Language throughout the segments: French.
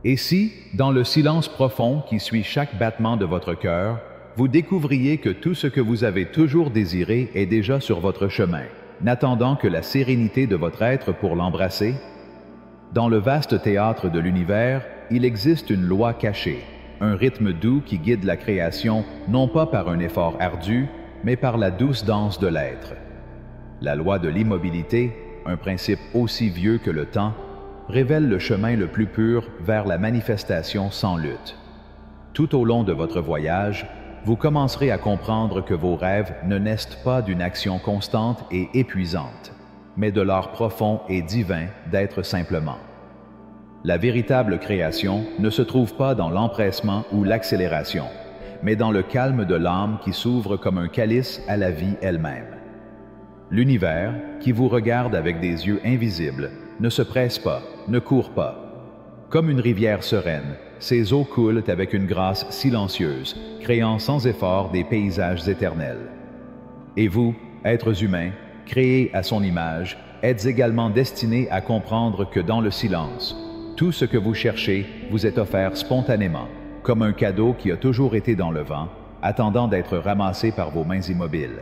Et si, dans le silence profond qui suit chaque battement de votre cœur, vous découvriez que tout ce que vous avez toujours désiré est déjà sur votre chemin, n'attendant que la sérénité de votre être pour l'embrasser? Dans le vaste théâtre de l'univers, il existe une loi cachée, un rythme doux qui guide la création non pas par un effort ardu, mais par la douce danse de l'être. La loi de l'immobilité, un principe aussi vieux que le temps, révèle le chemin le plus pur vers la manifestation sans lutte. Tout au long de votre voyage, vous commencerez à comprendre que vos rêves ne naissent pas d'une action constante et épuisante, mais de l'art profond et divin d'être simplement. La véritable création ne se trouve pas dans l'empressement ou l'accélération, mais dans le calme de l'âme qui s'ouvre comme un calice à la vie elle-même. L'univers, qui vous regarde avec des yeux invisibles, ne se presse pas, ne court pas. Comme une rivière sereine, ses eaux coulent avec une grâce silencieuse, créant sans effort des paysages éternels. Et vous, êtres humains, créés à son image, êtes également destinés à comprendre que dans le silence, tout ce que vous cherchez vous est offert spontanément, comme un cadeau qui a toujours été dans le vent, attendant d'être ramassé par vos mains immobiles.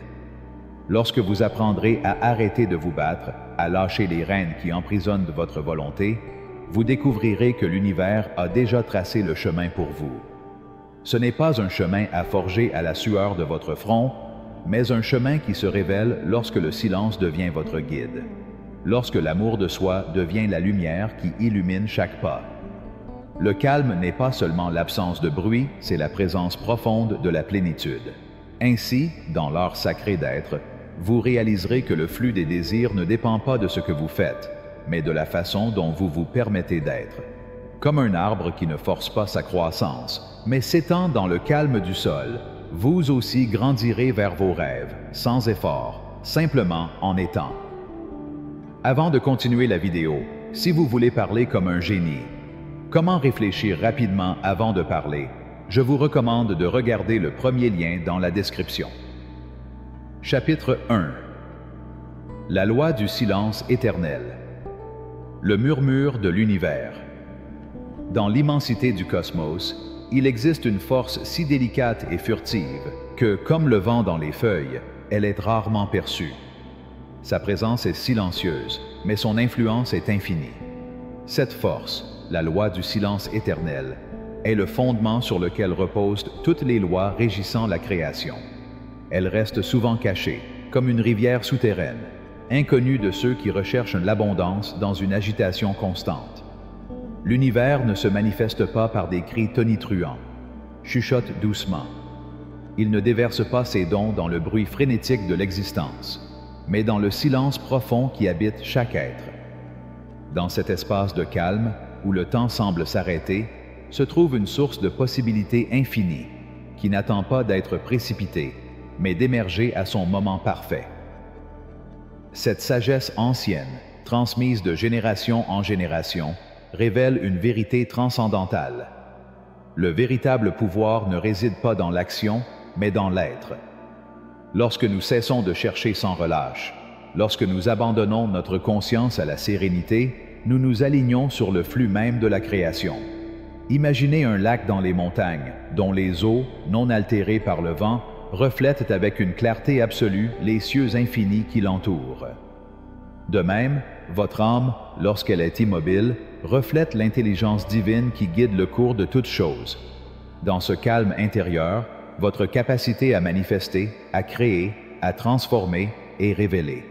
Lorsque vous apprendrez à arrêter de vous battre, à lâcher les rênes qui emprisonnent votre volonté, vous découvrirez que l'univers a déjà tracé le chemin pour vous. Ce n'est pas un chemin à forger à la sueur de votre front, mais un chemin qui se révèle lorsque le silence devient votre guide, lorsque l'amour de soi devient la lumière qui illumine chaque pas. Le calme n'est pas seulement l'absence de bruit, c'est la présence profonde de la plénitude. Ainsi, dans l'art sacré d'être, vous réaliserez que le flux des désirs ne dépend pas de ce que vous faites, mais de la façon dont vous vous permettez d'être. Comme un arbre qui ne force pas sa croissance, mais s'étend dans le calme du sol, vous aussi grandirez vers vos rêves, sans effort, simplement en étant. Avant de continuer la vidéo, si vous voulez parler comme un génie, comment réfléchir rapidement avant de parler, je vous recommande de regarder le premier lien dans la description. Chapitre 1. La loi du silence éternel. Le murmure de l'univers. Dans l'immensité du cosmos, il existe une force si délicate et furtive que, comme le vent dans les feuilles, elle est rarement perçue. Sa présence est silencieuse, mais son influence est infinie. Cette force, la loi du silence éternel, est le fondement sur lequel reposent toutes les lois régissant la création. Elle reste souvent cachée, comme une rivière souterraine, inconnue de ceux qui recherchent l'abondance dans une agitation constante. L'univers ne se manifeste pas par des cris tonitruants, chuchote doucement. Il ne déverse pas ses dons dans le bruit frénétique de l'existence, mais dans le silence profond qui habite chaque être. Dans cet espace de calme, où le temps semble s'arrêter, se trouve une source de possibilités infinies, qui n'attend pas d'être précipitée, mais d'émerger à son moment parfait. Cette sagesse ancienne, transmise de génération en génération, révèle une vérité transcendantale. Le véritable pouvoir ne réside pas dans l'action, mais dans l'être. Lorsque nous cessons de chercher sans relâche, lorsque nous abandonnons notre conscience à la sérénité, nous nous alignons sur le flux même de la création. Imaginez un lac dans les montagnes, dont les eaux, non altérées par le vent, reflètent avec une clarté absolue les cieux infinis qui l'entourent. De même, votre âme, lorsqu'elle est immobile, reflète l'intelligence divine qui guide le cours de toutes choses. Dans ce calme intérieur, votre capacité à manifester, à créer, à transformer est révélée.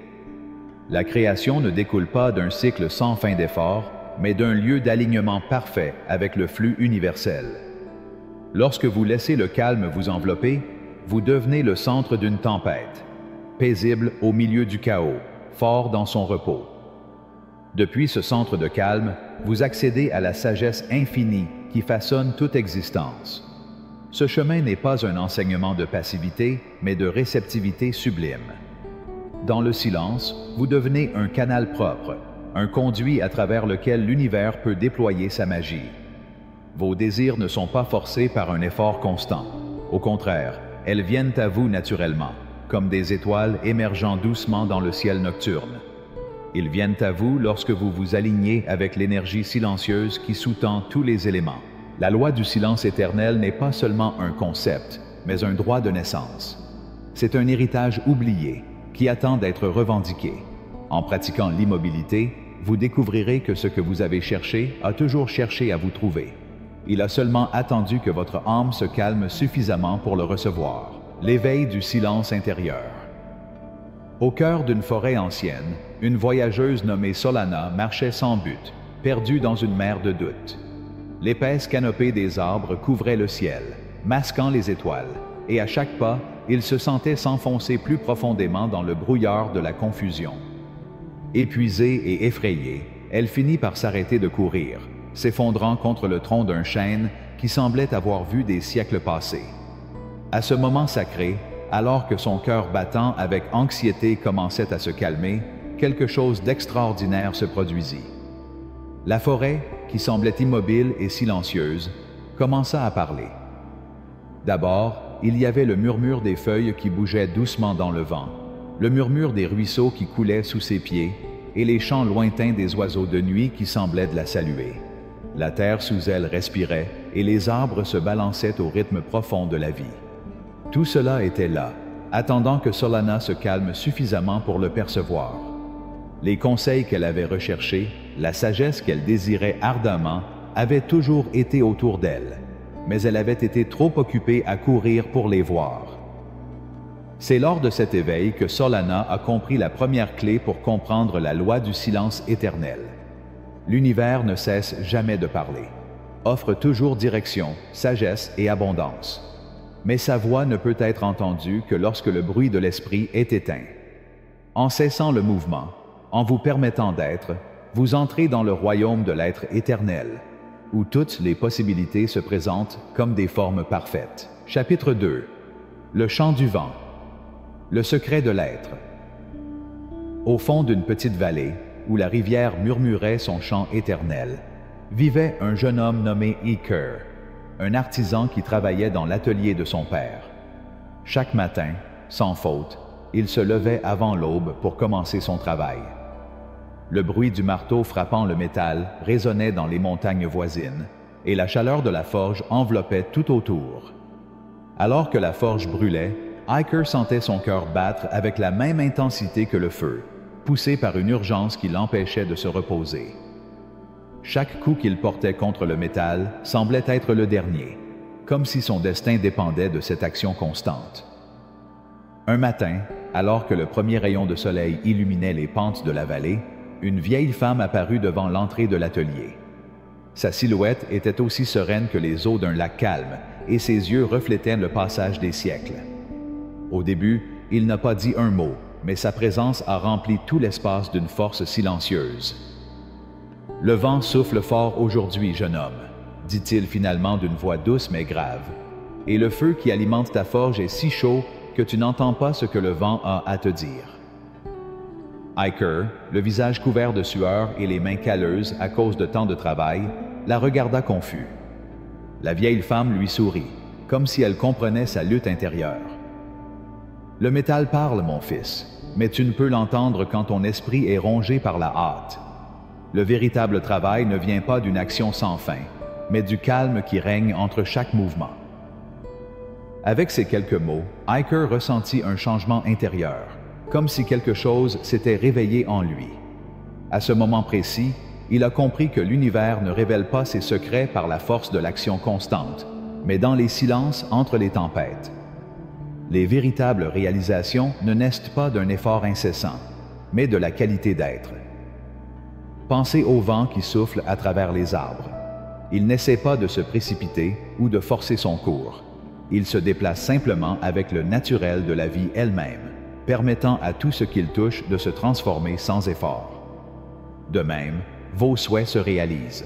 La création ne découle pas d'un cycle sans fin d'efforts, mais d'un lieu d'alignement parfait avec le flux universel. Lorsque vous laissez le calme vous envelopper, vous devenez le centre d'une tempête, paisible au milieu du chaos, fort dans son repos. Depuis ce centre de calme, vous accédez à la sagesse infinie qui façonne toute existence. Ce chemin n'est pas un enseignement de passivité, mais de réceptivité sublime. Dans le silence, vous devenez un canal propre, un conduit à travers lequel l'univers peut déployer sa magie. Vos désirs ne sont pas forcés par un effort constant. Au contraire, elles viennent à vous naturellement, comme des étoiles émergeant doucement dans le ciel nocturne. Ils viennent à vous lorsque vous vous alignez avec l'énergie silencieuse qui sous-tend tous les éléments. La loi du silence éternel n'est pas seulement un concept, mais un droit de naissance. C'est un héritage oublié qui attend d'être revendiqué. En pratiquant l'immobilité, vous découvrirez que ce que vous avez cherché a toujours cherché à vous trouver. Il a seulement attendu que votre âme se calme suffisamment pour le recevoir. L'éveil du silence intérieur. Au cœur d'une forêt ancienne, une voyageuse nommée Solana marchait sans but, perdue dans une mer de doute. L'épaisse canopée des arbres couvrait le ciel, masquant les étoiles, et à chaque pas, il se sentait s'enfoncer plus profondément dans le brouillard de la confusion. Épuisée et effrayée, elle finit par s'arrêter de courir, s'effondrant contre le tronc d'un chêne qui semblait avoir vu des siècles passés. À ce moment sacré, alors que son cœur battant avec anxiété commençait à se calmer, quelque chose d'extraordinaire se produisit. La forêt, qui semblait immobile et silencieuse, commença à parler. D'abord, il y avait le murmure des feuilles qui bougeaient doucement dans le vent, le murmure des ruisseaux qui coulaient sous ses pieds et les chants lointains des oiseaux de nuit qui semblaient de la saluer. La terre sous elle respirait et les arbres se balançaient au rythme profond de la vie. Tout cela était là, attendant que Solana se calme suffisamment pour le percevoir. Les conseils qu'elle avait recherchés, la sagesse qu'elle désirait ardemment, avaient toujours été autour d'elle, mais elle avait été trop occupée à courir pour les voir. C'est lors de cet éveil que Solana a compris la première clé pour comprendre la loi du silence éternel. L'univers ne cesse jamais de parler, offre toujours direction, sagesse et abondance. Mais sa voix ne peut être entendue que lorsque le bruit de l'esprit est éteint. En cessant le mouvement, en vous permettant d'être, vous entrez dans le royaume de l'être éternel, où toutes les possibilités se présentent comme des formes parfaites. Chapitre 2. Le chant du vent. Le secret de l'être. Au fond d'une petite vallée, où la rivière murmurait son chant éternel, vivait un jeune homme nommé Iker, un artisan qui travaillait dans l'atelier de son père. Chaque matin, sans faute, il se levait avant l'aube pour commencer son travail. Le bruit du marteau frappant le métal résonnait dans les montagnes voisines, et la chaleur de la forge enveloppait tout autour. Alors que la forge brûlait, Iker sentait son cœur battre avec la même intensité que le feu, poussé par une urgence qui l'empêchait de se reposer. Chaque coup qu'il portait contre le métal semblait être le dernier, comme si son destin dépendait de cette action constante. Un matin, alors que le premier rayon de soleil illuminait les pentes de la vallée, une vieille femme apparut devant l'entrée de l'atelier. Sa silhouette était aussi sereine que les eaux d'un lac calme, et ses yeux reflétaient le passage des siècles. Au début, il n'a pas dit un mot, mais sa présence a rempli tout l'espace d'une force silencieuse. « Le vent souffle fort aujourd'hui, jeune homme, » dit-il finalement d'une voix douce mais grave. « Et le feu qui alimente ta forge est si chaud que tu n'entends pas ce que le vent a à te dire. » Iker, le visage couvert de sueur et les mains calleuses à cause de tant de travail, la regarda confus. La vieille femme lui sourit, comme si elle comprenait sa lutte intérieure. « Le métal parle, mon fils, mais tu ne peux l'entendre quand ton esprit est rongé par la hâte. Le véritable travail ne vient pas d'une action sans fin, mais du calme qui règne entre chaque mouvement. » Avec ces quelques mots, Iker ressentit un changement intérieur, comme si quelque chose s'était réveillé en lui. À ce moment précis, il a compris que l'univers ne révèle pas ses secrets par la force de l'action constante, mais dans les silences entre les tempêtes. Les véritables réalisations ne naissent pas d'un effort incessant, mais de la qualité d'être. Pensez au vent qui souffle à travers les arbres. Il n'essaie pas de se précipiter ou de forcer son cours. Il se déplace simplement avec le naturel de la vie elle-même, permettant à tout ce qu'il touche de se transformer sans effort. De même, vos souhaits se réalisent.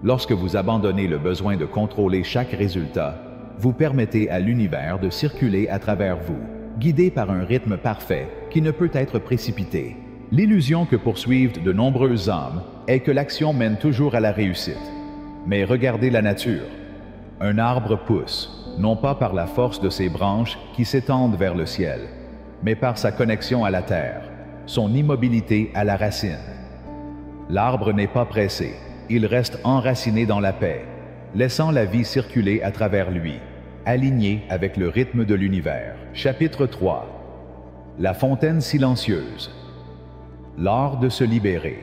Lorsque vous abandonnez le besoin de contrôler chaque résultat, vous permettez à l'univers de circuler à travers vous, guidé par un rythme parfait qui ne peut être précipité. L'illusion que poursuivent de nombreuses âmes est que l'action mène toujours à la réussite. Mais regardez la nature. Un arbre pousse, non pas par la force de ses branches qui s'étendent vers le ciel, mais par sa connexion à la terre. son immobilité à la racine. L'arbre n'est pas pressé, il reste enraciné dans la paix, laissant la vie circuler à travers lui, aligné avec le rythme de l'univers. Chapitre 3. La fontaine silencieuse. L'art de se libérer.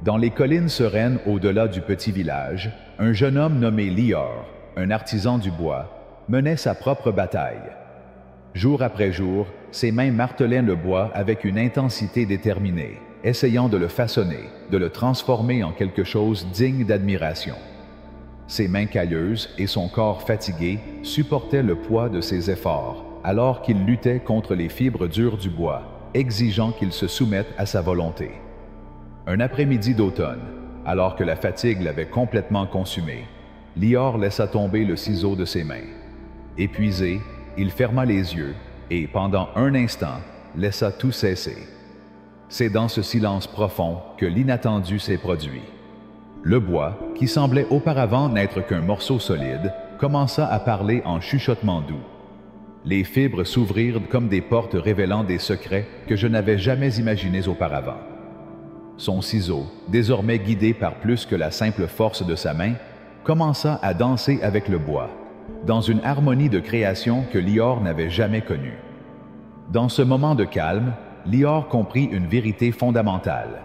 Dans les collines sereines au-delà du petit village, un jeune homme nommé Lior, un artisan du bois, menait sa propre bataille. Jour après jour, ses mains martelaient le bois avec une intensité déterminée, essayant de le façonner, de le transformer en quelque chose digne d'admiration. Ses mains cailleuses et son corps fatigué supportaient le poids de ses efforts, alors qu'il luttait contre les fibres dures du bois, exigeant qu'il se soumette à sa volonté. Un après-midi d'automne, alors que la fatigue l'avait complètement consumé, Lior laissa tomber le ciseau de ses mains. Épuisé, il ferma les yeux et, pendant un instant, laissa tout cesser. C'est dans ce silence profond que l'inattendu s'est produit. Le bois, qui semblait auparavant n'être qu'un morceau solide, commença à parler en chuchotement doux. Les fibres s'ouvrirent comme des portes révélant des secrets que je n'avais jamais imaginés auparavant. Son ciseau, désormais guidé par plus que la simple force de sa main, commença à danser avec le bois, dans une harmonie de création que Lior n'avait jamais connue. Dans ce moment de calme, Lior comprit une vérité fondamentale.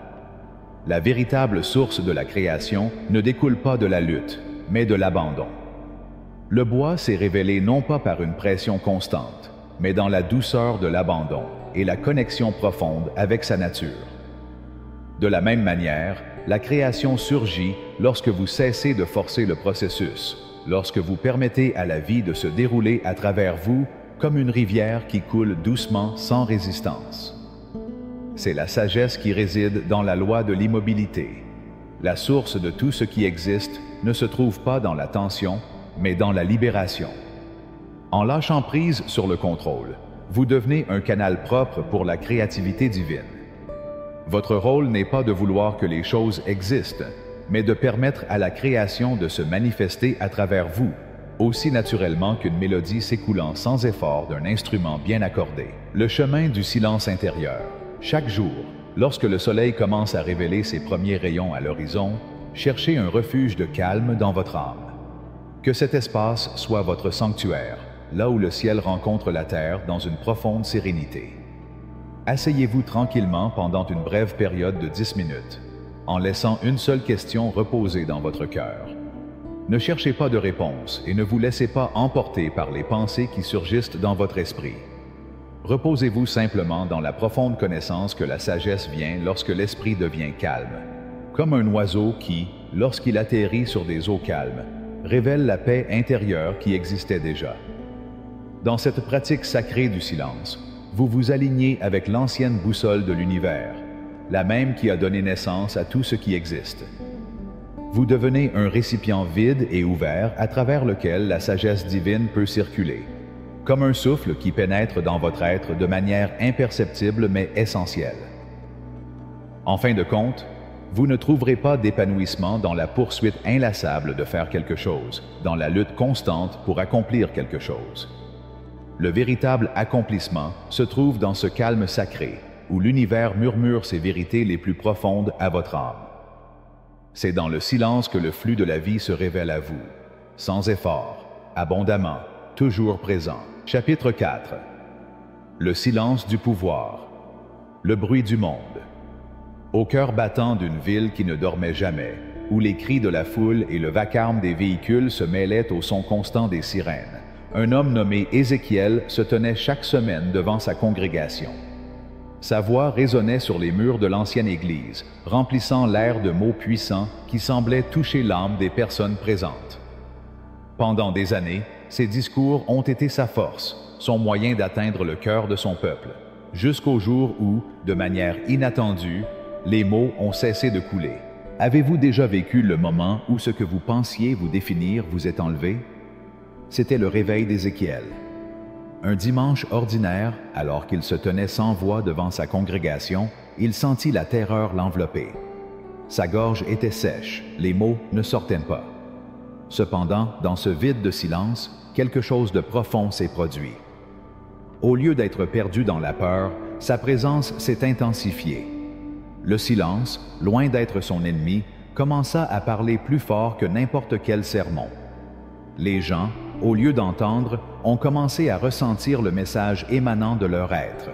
La véritable source de la création ne découle pas de la lutte, mais de l'abandon. Le bois s'est révélé non pas par une pression constante, mais dans la douceur de l'abandon et la connexion profonde avec sa nature. De la même manière, la création surgit lorsque vous cessez de forcer le processus, lorsque vous permettez à la vie de se dérouler à travers vous comme une rivière qui coule doucement sans résistance. C'est la sagesse qui réside dans la loi de l'immobilité. La source de tout ce qui existe ne se trouve pas dans la tension, mais dans la libération. En lâchant prise sur le contrôle, vous devenez un canal propre pour la créativité divine. Votre rôle n'est pas de vouloir que les choses existent, mais de permettre à la création de se manifester à travers vous, aussi naturellement qu'une mélodie s'écoulant sans effort d'un instrument bien accordé. Le chemin du silence intérieur. Chaque jour, lorsque le soleil commence à révéler ses premiers rayons à l'horizon, cherchez un refuge de calme dans votre âme. Que cet espace soit votre sanctuaire, là où le ciel rencontre la terre dans une profonde sérénité. Asseyez-vous tranquillement pendant une brève période de 10 minutes, en laissant une seule question reposer dans votre cœur. Ne cherchez pas de réponse et ne vous laissez pas emporter par les pensées qui surgissent dans votre esprit. Reposez-vous simplement dans la profonde connaissance que la sagesse vient lorsque l'esprit devient calme, comme un oiseau qui, lorsqu'il atterrit sur des eaux calmes, révèle la paix intérieure qui existait déjà. Dans cette pratique sacrée du silence, vous vous alignez avec l'ancienne boussole de l'univers, la même qui a donné naissance à tout ce qui existe. Vous devenez un récipient vide et ouvert à travers lequel la sagesse divine peut circuler, comme un souffle qui pénètre dans votre être de manière imperceptible mais essentielle. En fin de compte, vous ne trouverez pas d'épanouissement dans la poursuite inlassable de faire quelque chose, dans la lutte constante pour accomplir quelque chose. Le véritable accomplissement se trouve dans ce calme sacré, où l'univers murmure ses vérités les plus profondes à votre âme. C'est dans le silence que le flux de la vie se révèle à vous, sans effort, abondamment, toujours présent. Chapitre 4. Le silence du pouvoir. Le bruit du monde. Au cœur battant d'une ville qui ne dormait jamais, où les cris de la foule et le vacarme des véhicules se mêlaient au son constant des sirènes, un homme nommé Ézéchiel se tenait chaque semaine devant sa congrégation. Sa voix résonnait sur les murs de l'ancienne église, remplissant l'air de mots puissants qui semblaient toucher l'âme des personnes présentes. Pendant des années, ses discours ont été sa force, son moyen d'atteindre le cœur de son peuple, jusqu'au jour où, de manière inattendue, les mots ont cessé de couler. Avez-vous déjà vécu le moment où ce que vous pensiez vous définir vous est enlevé? C'était le réveil d'Ézéchiel. Un dimanche ordinaire, alors qu'il se tenait sans voix devant sa congrégation, il sentit la terreur l'envelopper. Sa gorge était sèche, les mots ne sortaient pas. Cependant, dans ce vide de silence, quelque chose de profond s'est produit. Au lieu d'être perdu dans la peur, sa présence s'est intensifiée. Le silence, loin d'être son ennemi, commença à parler plus fort que n'importe quel sermon. Les gens, au lieu d'entendre, ont commencé à ressentir le message émanant de leur être.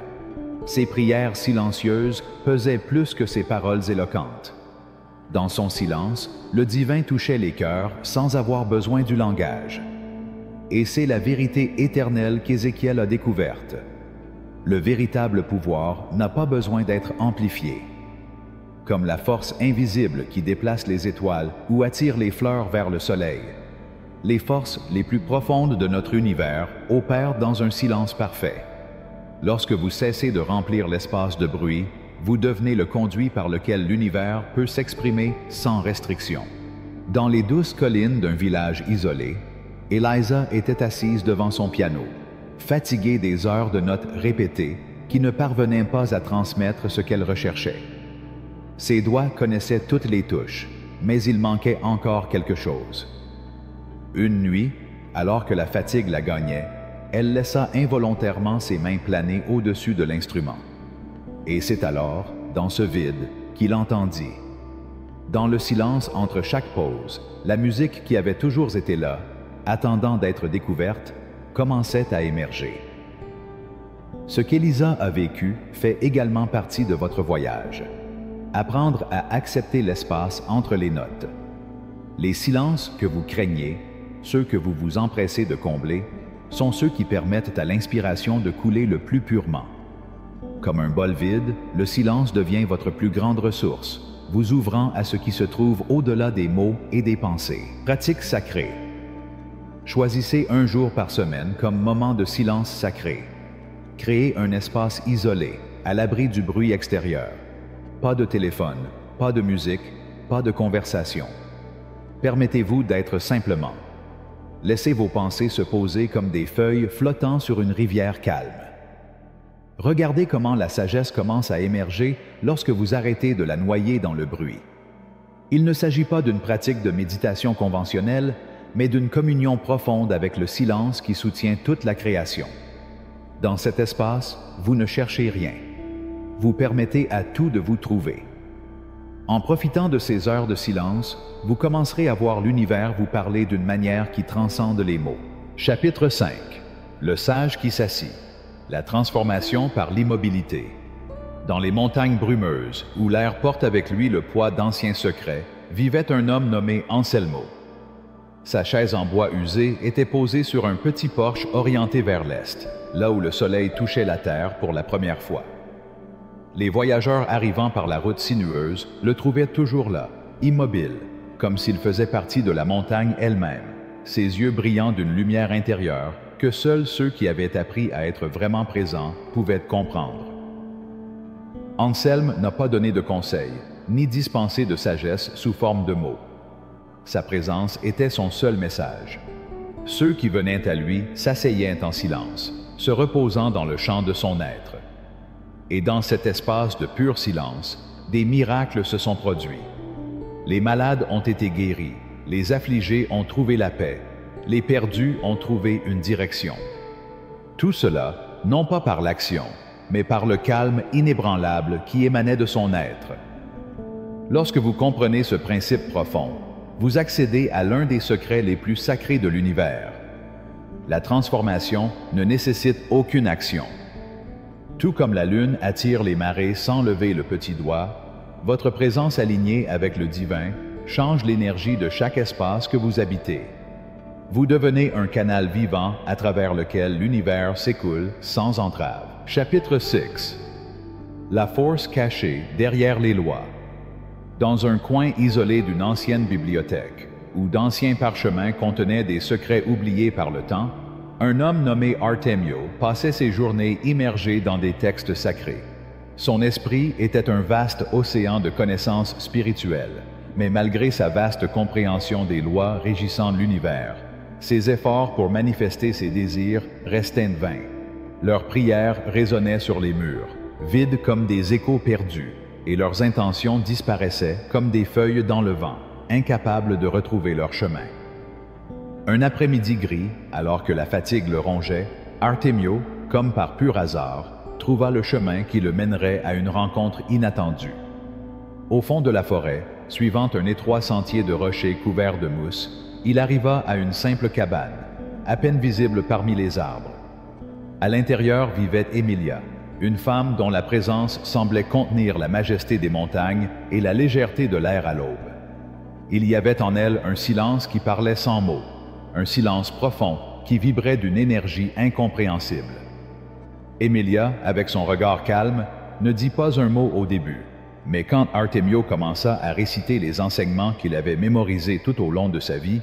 Ses prières silencieuses pesaient plus que ses paroles éloquentes. Dans son silence, le divin touchait les cœurs sans avoir besoin du langage. Et c'est la vérité éternelle qu'Ézéchiel a découverte. Le véritable pouvoir n'a pas besoin d'être amplifié. Comme la force invisible qui déplace les étoiles ou attire les fleurs vers le soleil, les forces les plus profondes de notre univers opèrent dans un silence parfait. Lorsque vous cessez de remplir l'espace de bruit, vous devenez le conduit par lequel l'univers peut s'exprimer sans restriction. Dans les douces collines d'un village isolé, Eliza était assise devant son piano, fatiguée des heures de notes répétées qui ne parvenaient pas à transmettre ce qu'elle recherchait. Ses doigts connaissaient toutes les touches, mais il manquait encore quelque chose. Une nuit, alors que la fatigue la gagnait, elle laissa involontairement ses mains planer au-dessus de l'instrument. Et c'est alors, dans ce vide, qu'il entendit. Dans le silence entre chaque pause, la musique qui avait toujours été là, attendant d'être découverte, commençait à émerger. Ce qu'Elisa a vécu fait également partie de votre voyage. Apprendre à accepter l'espace entre les notes. Les silences que vous craignez, ceux que vous vous empressez de combler, sont ceux qui permettent à l'inspiration de couler le plus purement. Comme un bol vide, le silence devient votre plus grande ressource, vous ouvrant à ce qui se trouve au-delà des mots et des pensées. Pratique sacrée. Choisissez un jour par semaine comme moment de silence sacré. Créez un espace isolé, à l'abri du bruit extérieur. Pas de téléphone, pas de musique, pas de conversation. Permettez-vous d'être simplement. Laissez vos pensées se poser comme des feuilles flottant sur une rivière calme. Regardez comment la sagesse commence à émerger lorsque vous arrêtez de la noyer dans le bruit. Il ne s'agit pas d'une pratique de méditation conventionnelle, mais d'une communion profonde avec le silence qui soutient toute la création. Dans cet espace, vous ne cherchez rien. Vous permettez à tout de vous trouver. En profitant de ces heures de silence, vous commencerez à voir l'univers vous parler d'une manière qui transcende les mots. Chapitre 5. Le sage qui s'assit. La transformation par l'immobilité. Dans les montagnes brumeuses, où l'air porte avec lui le poids d'anciens secrets, vivait un homme nommé Anselmo. Sa chaise en bois usé était posée sur un petit porche orienté vers l'est, là où le soleil touchait la terre pour la première fois. Les voyageurs arrivant par la route sinueuse le trouvaient toujours là, immobile, comme s'il faisait partie de la montagne elle-même, ses yeux brillant d'une lumière intérieure que seuls ceux qui avaient appris à être vraiment présents pouvaient comprendre. Anselme n'a pas donné de conseils, ni dispensé de sagesse sous forme de mots. Sa présence était son seul message. Ceux qui venaient à lui s'asseyaient en silence, se reposant dans le chant de son être. Et dans cet espace de pur silence, des miracles se sont produits. Les malades ont été guéris, les affligés ont trouvé la paix, les perdus ont trouvé une direction. Tout cela, non pas par l'action, mais par le calme inébranlable qui émanait de son être. Lorsque vous comprenez ce principe profond, vous accédez à l'un des secrets les plus sacrés de l'univers. La transformation ne nécessite aucune action. Tout comme la lune attire les marées sans lever le petit doigt, votre présence alignée avec le divin change l'énergie de chaque espace que vous habitez. Vous devenez un canal vivant à travers lequel l'univers s'écoule sans entrave. Chapitre 6. La force cachée derrière les lois. Dans un coin isolé d'une ancienne bibliothèque, où d'anciens parchemins contenaient des secrets oubliés par le temps, un homme nommé Artemio passait ses journées immergé dans des textes sacrés. Son esprit était un vaste océan de connaissances spirituelles, mais malgré sa vaste compréhension des lois régissant l'univers, ses efforts pour manifester ses désirs restaient vains. Leurs prières résonnaient sur les murs, vides comme des échos perdus, et leurs intentions disparaissaient comme des feuilles dans le vent, incapables de retrouver leur chemin. Un après-midi gris, alors que la fatigue le rongeait, Artemio, comme par pur hasard, trouva le chemin qui le mènerait à une rencontre inattendue. Au fond de la forêt, suivant un étroit sentier de rochers couverts de mousse, il arriva à une simple cabane, à peine visible parmi les arbres. À l'intérieur vivait Emilia, une femme dont la présence semblait contenir la majesté des montagnes et la légèreté de l'air à l'aube. Il y avait en elle un silence qui parlait sans mots, un silence profond qui vibrait d'une énergie incompréhensible. Emilia, avec son regard calme, ne dit pas un mot au début, mais quand Artemio commença à réciter les enseignements qu'il avait mémorisés tout au long de sa vie,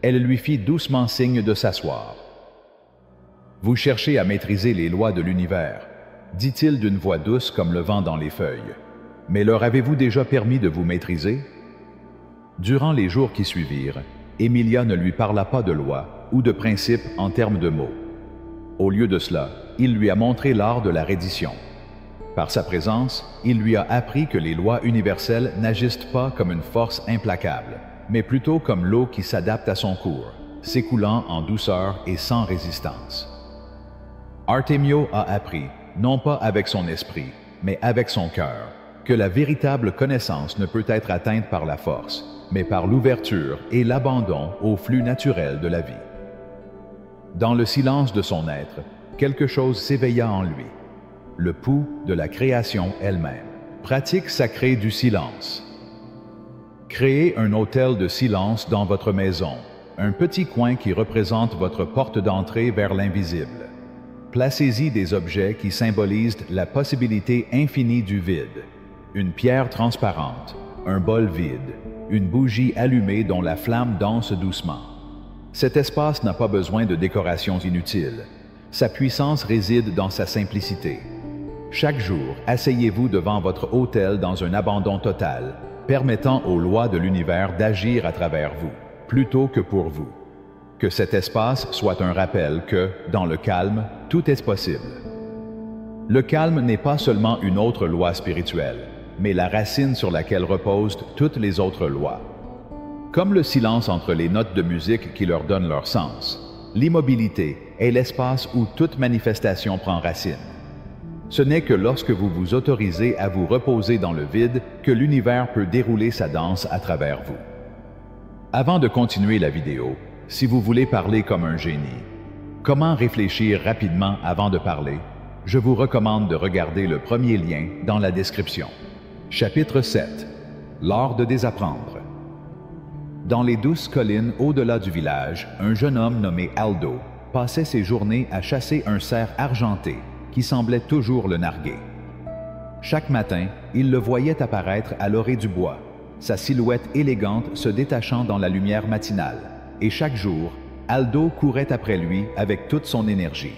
elle lui fit doucement signe de s'asseoir. « Vous cherchez à maîtriser les lois de l'univers, » dit-il d'une voix douce comme le vent dans les feuilles. « Mais leur avez-vous déjà permis de vous maîtriser? » Durant les jours qui suivirent, Emilia ne lui parla pas de loi ou de principes en termes de mots. Au lieu de cela, il lui a montré l'art de la reddition. Par sa présence, il lui a appris que les lois universelles n'agissent pas comme une force implacable, mais plutôt comme l'eau qui s'adapte à son cours, s'écoulant en douceur et sans résistance. Artemio a appris, non pas avec son esprit, mais avec son cœur, que la véritable connaissance ne peut être atteinte par la force, mais par l'ouverture et l'abandon au flux naturel de la vie. Dans le silence de son être, quelque chose s'éveilla en lui, le pouls de la création elle-même. Pratique sacrée du silence. Créez un hôtel de silence dans votre maison, un petit coin qui représente votre porte d'entrée vers l'invisible. Placez-y des objets qui symbolisent la possibilité infinie du vide, une pierre transparente, un bol vide, une bougie allumée dont la flamme danse doucement. Cet espace n'a pas besoin de décorations inutiles. Sa puissance réside dans sa simplicité. Chaque jour, asseyez-vous devant votre autel dans un abandon total, permettant aux lois de l'univers d'agir à travers vous, plutôt que pour vous. Que cet espace soit un rappel que, dans le calme, tout est possible. Le calme n'est pas seulement une autre loi spirituelle, mais la racine sur laquelle reposent toutes les autres lois. Comme le silence entre les notes de musique qui leur donnent leur sens, l'immobilité est l'espace où toute manifestation prend racine. Ce n'est que lorsque vous vous autorisez à vous reposer dans le vide que l'univers peut dérouler sa danse à travers vous. Avant de continuer la vidéo, si vous voulez parler comme un génie, comment réfléchir rapidement avant de parler, je vous recommande de regarder le premier lien dans la description. Chapitre 7. L'art de désapprendre. Dans les douces collines au-delà du village, un jeune homme nommé Aldo passait ses journées à chasser un cerf argenté qui semblait toujours le narguer. Chaque matin, il le voyait apparaître à l'orée du bois, sa silhouette élégante se détachant dans la lumière matinale, et chaque jour, Aldo courait après lui avec toute son énergie.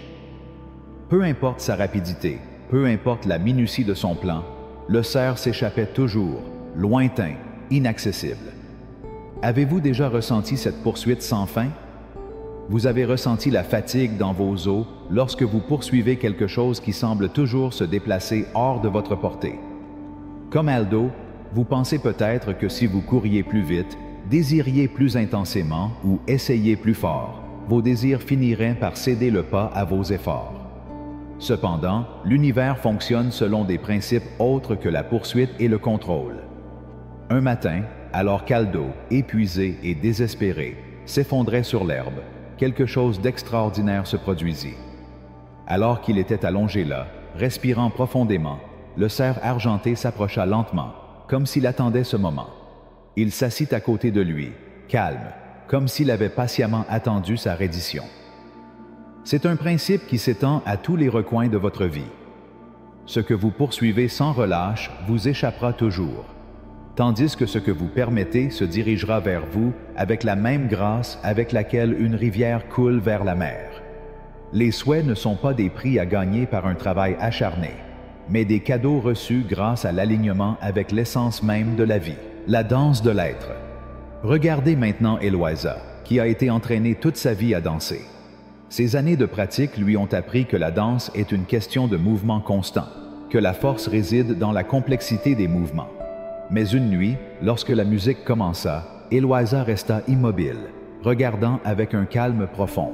Peu importe sa rapidité, peu importe la minutie de son plan, le cerf s'échappait toujours, lointain, inaccessible. Avez-vous déjà ressenti cette poursuite sans fin? Vous avez ressenti la fatigue dans vos os lorsque vous poursuivez quelque chose qui semble toujours se déplacer hors de votre portée. Comme Aldo, vous pensez peut-être que si vous couriez plus vite, désiriez plus intensément ou essayez plus fort, vos désirs finiraient par céder le pas à vos efforts. Cependant, l'univers fonctionne selon des principes autres que la poursuite et le contrôle. Un matin, alors qu'Aldo, épuisé et désespéré, s'effondrait sur l'herbe, quelque chose d'extraordinaire se produisit. Alors qu'il était allongé là, respirant profondément, le cerf argenté s'approcha lentement, comme s'il attendait ce moment. Il s'assit à côté de lui, calme, comme s'il avait patiemment attendu sa reddition. C'est un principe qui s'étend à tous les recoins de votre vie. Ce que vous poursuivez sans relâche vous échappera toujours, tandis que ce que vous permettez se dirigera vers vous avec la même grâce avec laquelle une rivière coule vers la mer. Les souhaits ne sont pas des prix à gagner par un travail acharné, mais des cadeaux reçus grâce à l'alignement avec l'essence même de la vie, la danse de l'être. Regardez maintenant Eloisa, qui a été entraînée toute sa vie à danser. Ses années de pratique lui ont appris que la danse est une question de mouvement constant, que la force réside dans la complexité des mouvements. Mais une nuit, lorsque la musique commença, Eloisa resta immobile, regardant avec un calme profond.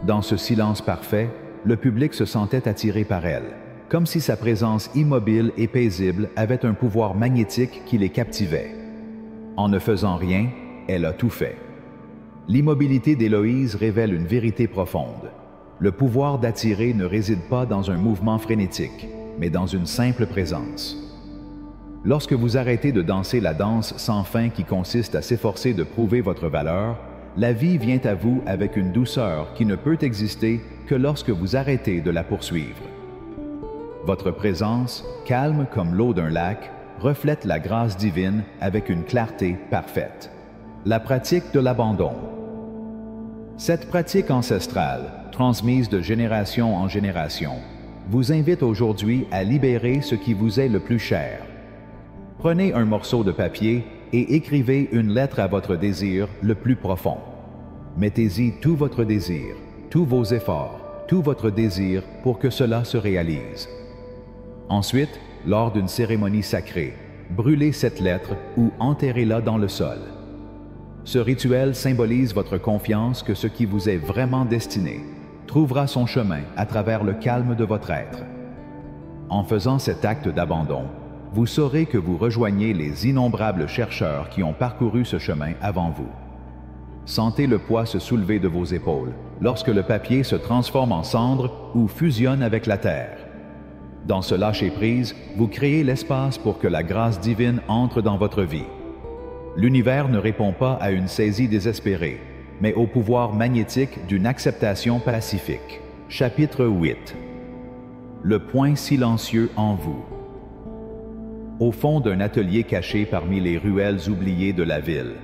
Dans ce silence parfait, le public se sentait attiré par elle, comme si sa présence immobile et paisible avait un pouvoir magnétique qui les captivait. En ne faisant rien, elle a tout fait. L'immobilité d'Héloïse révèle une vérité profonde. Le pouvoir d'attirer ne réside pas dans un mouvement frénétique, mais dans une simple présence. Lorsque vous arrêtez de danser la danse sans fin qui consiste à s'efforcer de prouver votre valeur, la vie vient à vous avec une douceur qui ne peut exister que lorsque vous arrêtez de la poursuivre. Votre présence, calme comme l'eau d'un lac, reflète la grâce divine avec une clarté parfaite. La pratique de l'abandon. Cette pratique ancestrale, transmise de génération en génération, vous invite aujourd'hui à libérer ce qui vous est le plus cher. Prenez un morceau de papier et écrivez une lettre à votre désir le plus profond. Mettez-y tout votre désir, tous vos efforts, tout votre désir pour que cela se réalise. Ensuite, lors d'une cérémonie sacrée, brûlez cette lettre ou enterrez-la dans le sol. Ce rituel symbolise votre confiance que ce qui vous est vraiment destiné trouvera son chemin à travers le calme de votre être. En faisant cet acte d'abandon, vous saurez que vous rejoignez les innombrables chercheurs qui ont parcouru ce chemin avant vous. Sentez le poids se soulever de vos épaules lorsque le papier se transforme en cendre ou fusionne avec la terre. Dans ce lâcher-prise, vous créez l'espace pour que la grâce divine entre dans votre vie. L'univers ne répond pas à une saisie désespérée, mais au pouvoir magnétique d'une acceptation pacifique. Chapitre 8. Le point silencieux en vous. Au fond d'un atelier caché parmi les ruelles oubliées de la ville,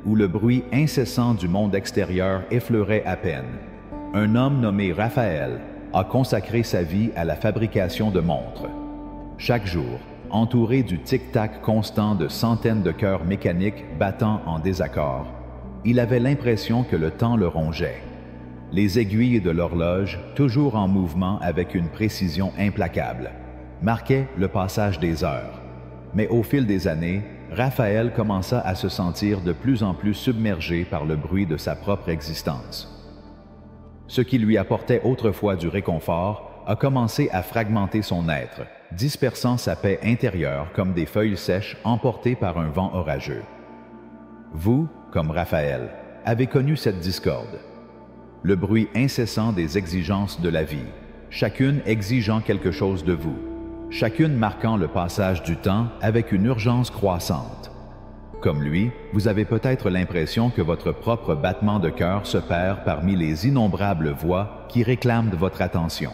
où le bruit incessant du monde extérieur effleurait à peine, un homme nommé Raphaël a consacré sa vie à la fabrication de montres. Chaque jour, entouré du tic-tac constant de centaines de cœurs mécaniques battant en désaccord, il avait l'impression que le temps le rongeait. Les aiguilles de l'horloge, toujours en mouvement avec une précision implacable, marquaient le passage des heures. Mais au fil des années, Raphaël commença à se sentir de plus en plus submergé par le bruit de sa propre existence. Ce qui lui apportait autrefois du réconfort a commencé à fragmenter son être, dispersant sa paix intérieure comme des feuilles sèches emportées par un vent orageux. Vous, comme Raphaël, avez connu cette discorde. Le bruit incessant des exigences de la vie, chacune exigeant quelque chose de vous, chacune marquant le passage du temps avec une urgence croissante. Comme lui, vous avez peut-être l'impression que votre propre battement de cœur se perd parmi les innombrables voix qui réclament de votre attention.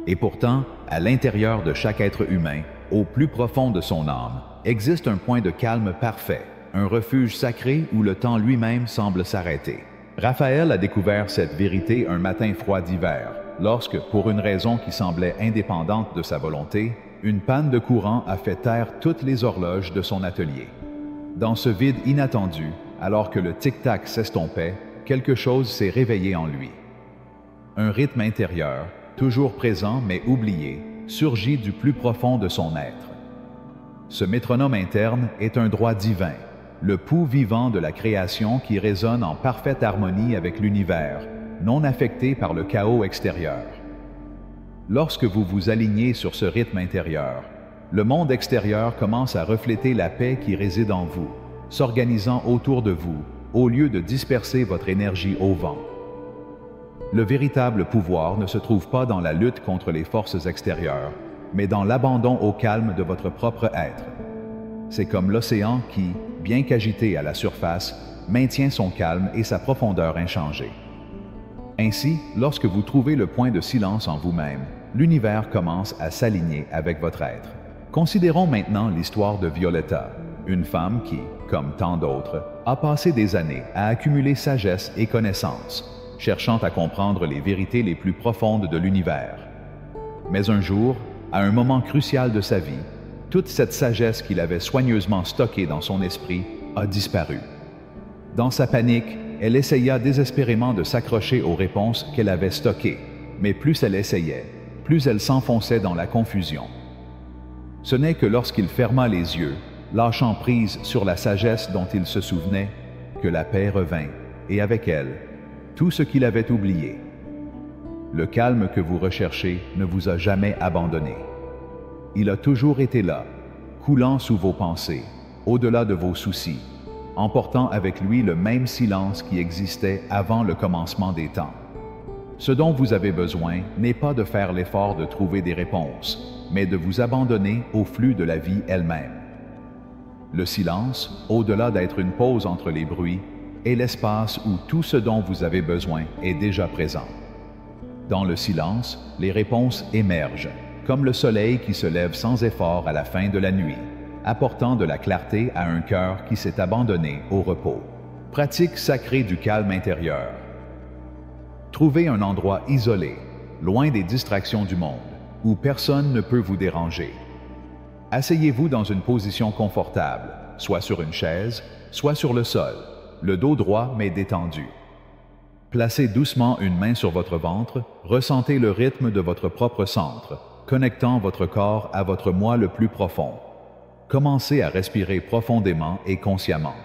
Et pourtant, à l'intérieur de chaque être humain, au plus profond de son âme, existe un point de calme parfait, un refuge sacré où le temps lui-même semble s'arrêter. Raphaël a découvert cette vérité un matin froid d'hiver, lorsque, pour une raison qui semblait indépendante de sa volonté, une panne de courant a fait taire toutes les horloges de son atelier. Dans ce vide inattendu, alors que le tic-tac s'estompait, quelque chose s'est réveillé en lui. Un rythme intérieur, toujours présent mais oublié, surgit du plus profond de son être. Ce métronome interne est un droit divin, le pouls vivant de la création qui résonne en parfaite harmonie avec l'univers, non affecté par le chaos extérieur. Lorsque vous vous alignez sur ce rythme intérieur, le monde extérieur commence à refléter la paix qui réside en vous, s'organisant autour de vous, au lieu de disperser votre énergie au vent. Le véritable pouvoir ne se trouve pas dans la lutte contre les forces extérieures, mais dans l'abandon au calme de votre propre être. C'est comme l'océan qui, bien qu'agité à la surface, maintient son calme et sa profondeur inchangée. Ainsi, lorsque vous trouvez le point de silence en vous-même, l'univers commence à s'aligner avec votre être. Considérons maintenant l'histoire de Violetta, une femme qui, comme tant d'autres, a passé des années à accumuler sagesse et connaissances, cherchant à comprendre les vérités les plus profondes de l'univers. Mais un jour, à un moment crucial de sa vie, toute cette sagesse qu'il avait soigneusement stockée dans son esprit a disparu. Dans sa panique, elle essaya désespérément de s'accrocher aux réponses qu'elle avait stockées, mais plus elle essayait, plus elle s'enfonçait dans la confusion. Ce n'est que lorsqu'il ferma les yeux, lâchant prise sur la sagesse dont il se souvenait, que la paix revint, et avec elle, tout ce qu'il avait oublié. Le calme que vous recherchez ne vous a jamais abandonné. Il a toujours été là, coulant sous vos pensées, au-delà de vos soucis, emportant avec lui le même silence qui existait avant le commencement des temps. Ce dont vous avez besoin n'est pas de faire l'effort de trouver des réponses, mais de vous abandonner au flux de la vie elle-même. Le silence, au-delà d'être une pause entre les bruits, est l'espace où tout ce dont vous avez besoin est déjà présent. Dans le silence, les réponses émergent, comme le soleil qui se lève sans effort à la fin de la nuit, apportant de la clarté à un cœur qui s'est abandonné au repos. Pratique sacrée du calme intérieur. Trouvez un endroit isolé, loin des distractions du monde, où personne ne peut vous déranger. Asseyez-vous dans une position confortable, soit sur une chaise, soit sur le sol, le dos droit mais détendu. Placez doucement une main sur votre ventre, ressentez le rythme de votre propre centre, connectant votre corps à votre moi le plus profond. Commencez à respirer profondément et consciemment.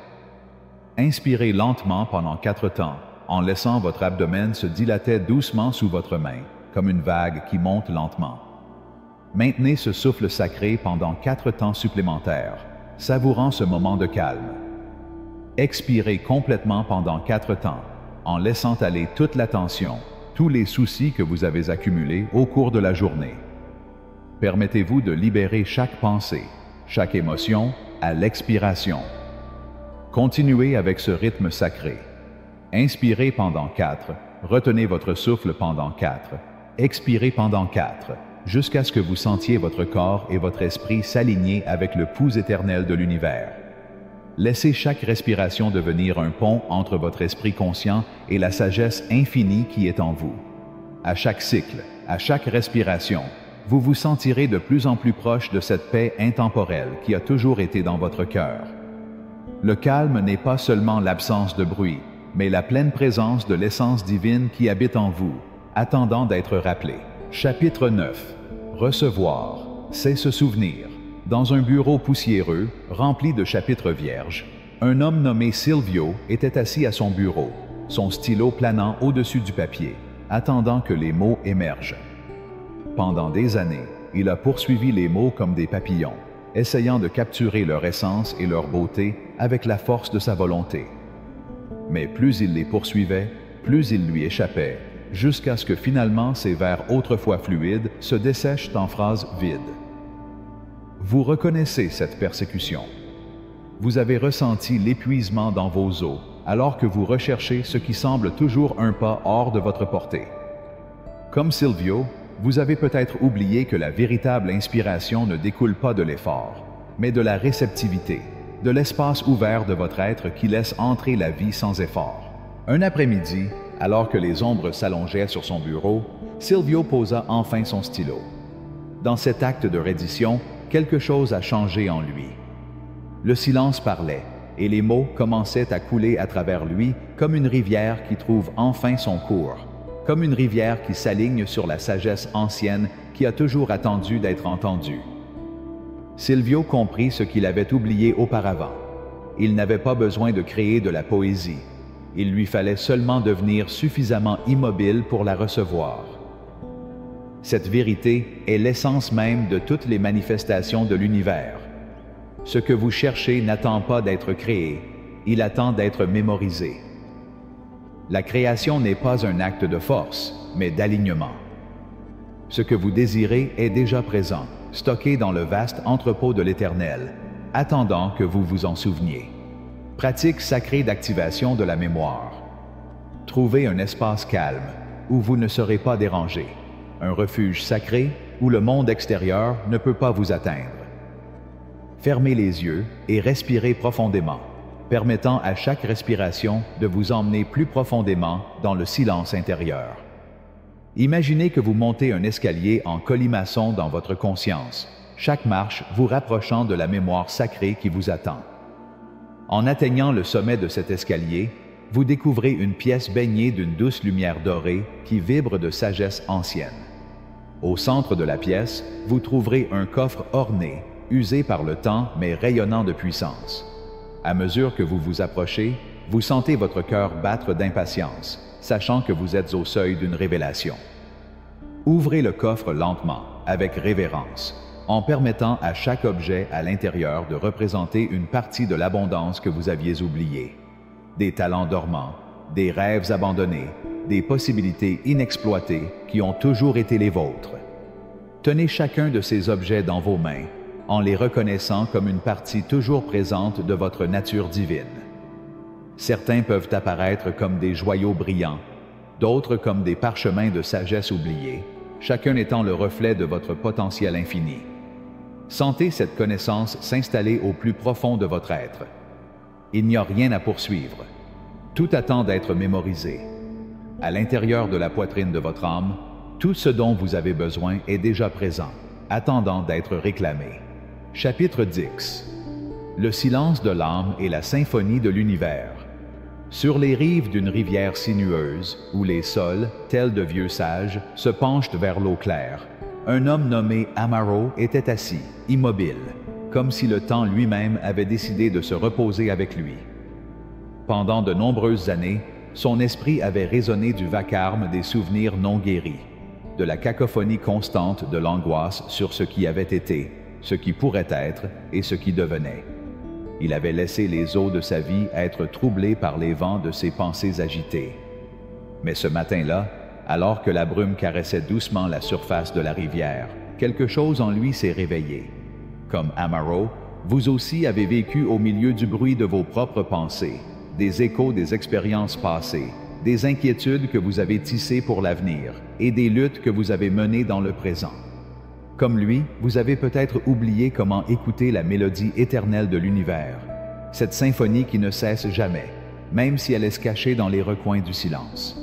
Inspirez lentement pendant 4 temps, en laissant votre abdomen se dilater doucement sous votre main, comme une vague qui monte lentement. Maintenez ce souffle sacré pendant 4 temps supplémentaires, savourant ce moment de calme. Expirez complètement pendant 4 temps, en laissant aller toute la tension, tous les soucis que vous avez accumulés au cours de la journée. Permettez-vous de libérer chaque pensée, chaque émotion à l'expiration. Continuez avec ce rythme sacré. Inspirez pendant 4, retenez votre souffle pendant 4, expirez pendant 4, jusqu'à ce que vous sentiez votre corps et votre esprit s'aligner avec le pouls éternel de l'univers. Laissez chaque respiration devenir un pont entre votre esprit conscient et la sagesse infinie qui est en vous. À chaque cycle, à chaque respiration, vous vous sentirez de plus en plus proche de cette paix intemporelle qui a toujours été dans votre cœur. Le calme n'est pas seulement l'absence de bruit, mais la pleine présence de l'essence divine qui habite en vous, attendant d'être rappelée. Chapitre 9. Recevoir, c'est se souvenir. Dans un bureau poussiéreux, rempli de chapitres vierges, un homme nommé Silvio était assis à son bureau, son stylo planant au-dessus du papier, attendant que les mots émergent. Pendant des années, il a poursuivi les mots comme des papillons, essayant de capturer leur essence et leur beauté avec la force de sa volonté. Mais plus il les poursuivait, plus ils lui échappaient, jusqu'à ce que finalement ces vers autrefois fluides se dessèchent en phrases vides. Vous reconnaissez cette persécution. Vous avez ressenti l'épuisement dans vos os, alors que vous recherchez ce qui semble toujours un pas hors de votre portée. Comme Silvio, vous avez peut-être oublié que la véritable inspiration ne découle pas de l'effort, mais de la réceptivité, de l'espace ouvert de votre être qui laisse entrer la vie sans effort. Un après-midi, alors que les ombres s'allongeaient sur son bureau, Silvio posa enfin son stylo. Dans cet acte de reddition, quelque chose a changé en lui. Le silence parlait, et les mots commençaient à couler à travers lui comme une rivière qui trouve enfin son cours, comme une rivière qui s'aligne sur la sagesse ancienne qui a toujours attendu d'être entendue. Silvio comprit ce qu'il avait oublié auparavant. Il n'avait pas besoin de créer de la poésie. Il lui fallait seulement devenir suffisamment immobile pour la recevoir. Cette vérité est l'essence même de toutes les manifestations de l'univers. Ce que vous cherchez n'attend pas d'être créé, il attend d'être mémorisé. La création n'est pas un acte de force, mais d'alignement. Ce que vous désirez est déjà présent, stocké dans le vaste entrepôt de l'Éternel, attendant que vous vous en souveniez. Pratique sacrée d'activation de la mémoire. Trouvez un espace calme, où vous ne serez pas dérangé. Un refuge sacré où le monde extérieur ne peut pas vous atteindre. Fermez les yeux et respirez profondément, permettant à chaque respiration de vous emmener plus profondément dans le silence intérieur. Imaginez que vous montez un escalier en colimaçon dans votre conscience, chaque marche vous rapprochant de la mémoire sacrée qui vous attend. En atteignant le sommet de cet escalier, vous découvrez une pièce baignée d'une douce lumière dorée qui vibre de sagesse ancienne. Au centre de la pièce, vous trouverez un coffre orné, usé par le temps mais rayonnant de puissance. À mesure que vous vous approchez, vous sentez votre cœur battre d'impatience, sachant que vous êtes au seuil d'une révélation. Ouvrez le coffre lentement, avec révérence, en permettant à chaque objet à l'intérieur de représenter une partie de l'abondance que vous aviez oubliée. Des talents dormants, des rêves abandonnés, des possibilités inexploitées qui ont toujours été les vôtres. Tenez chacun de ces objets dans vos mains, en les reconnaissant comme une partie toujours présente de votre nature divine. Certains peuvent apparaître comme des joyaux brillants, d'autres comme des parchemins de sagesse oubliés, chacun étant le reflet de votre potentiel infini. Sentez cette connaissance s'installer au plus profond de votre être. Il n'y a rien à poursuivre. Tout attend d'être mémorisé. À l'intérieur de la poitrine de votre âme, tout ce dont vous avez besoin est déjà présent, attendant d'être réclamé. Chapitre 10. Le silence de l'âme est la symphonie de l'univers. Sur les rives d'une rivière sinueuse, où les sols, tels de vieux sages, se penchent vers l'eau claire, un homme nommé Amaro était assis, immobile, comme si le temps lui-même avait décidé de se reposer avec lui. Pendant de nombreuses années, son esprit avait résonné du vacarme des souvenirs non guéris, de la cacophonie constante de l'angoisse sur ce qui avait été, ce qui pourrait être et ce qui devenait. Il avait laissé les eaux de sa vie être troublées par les vents de ses pensées agitées. Mais ce matin-là, alors que la brume caressait doucement la surface de la rivière, quelque chose en lui s'est réveillé. Comme Amaro, vous aussi avez vécu au milieu du bruit de vos propres pensées, des échos des expériences passées, des inquiétudes que vous avez tissées pour l'avenir et des luttes que vous avez menées dans le présent. Comme lui, vous avez peut-être oublié comment écouter la mélodie éternelle de l'univers, cette symphonie qui ne cesse jamais, même si elle est cachée dans les recoins du silence.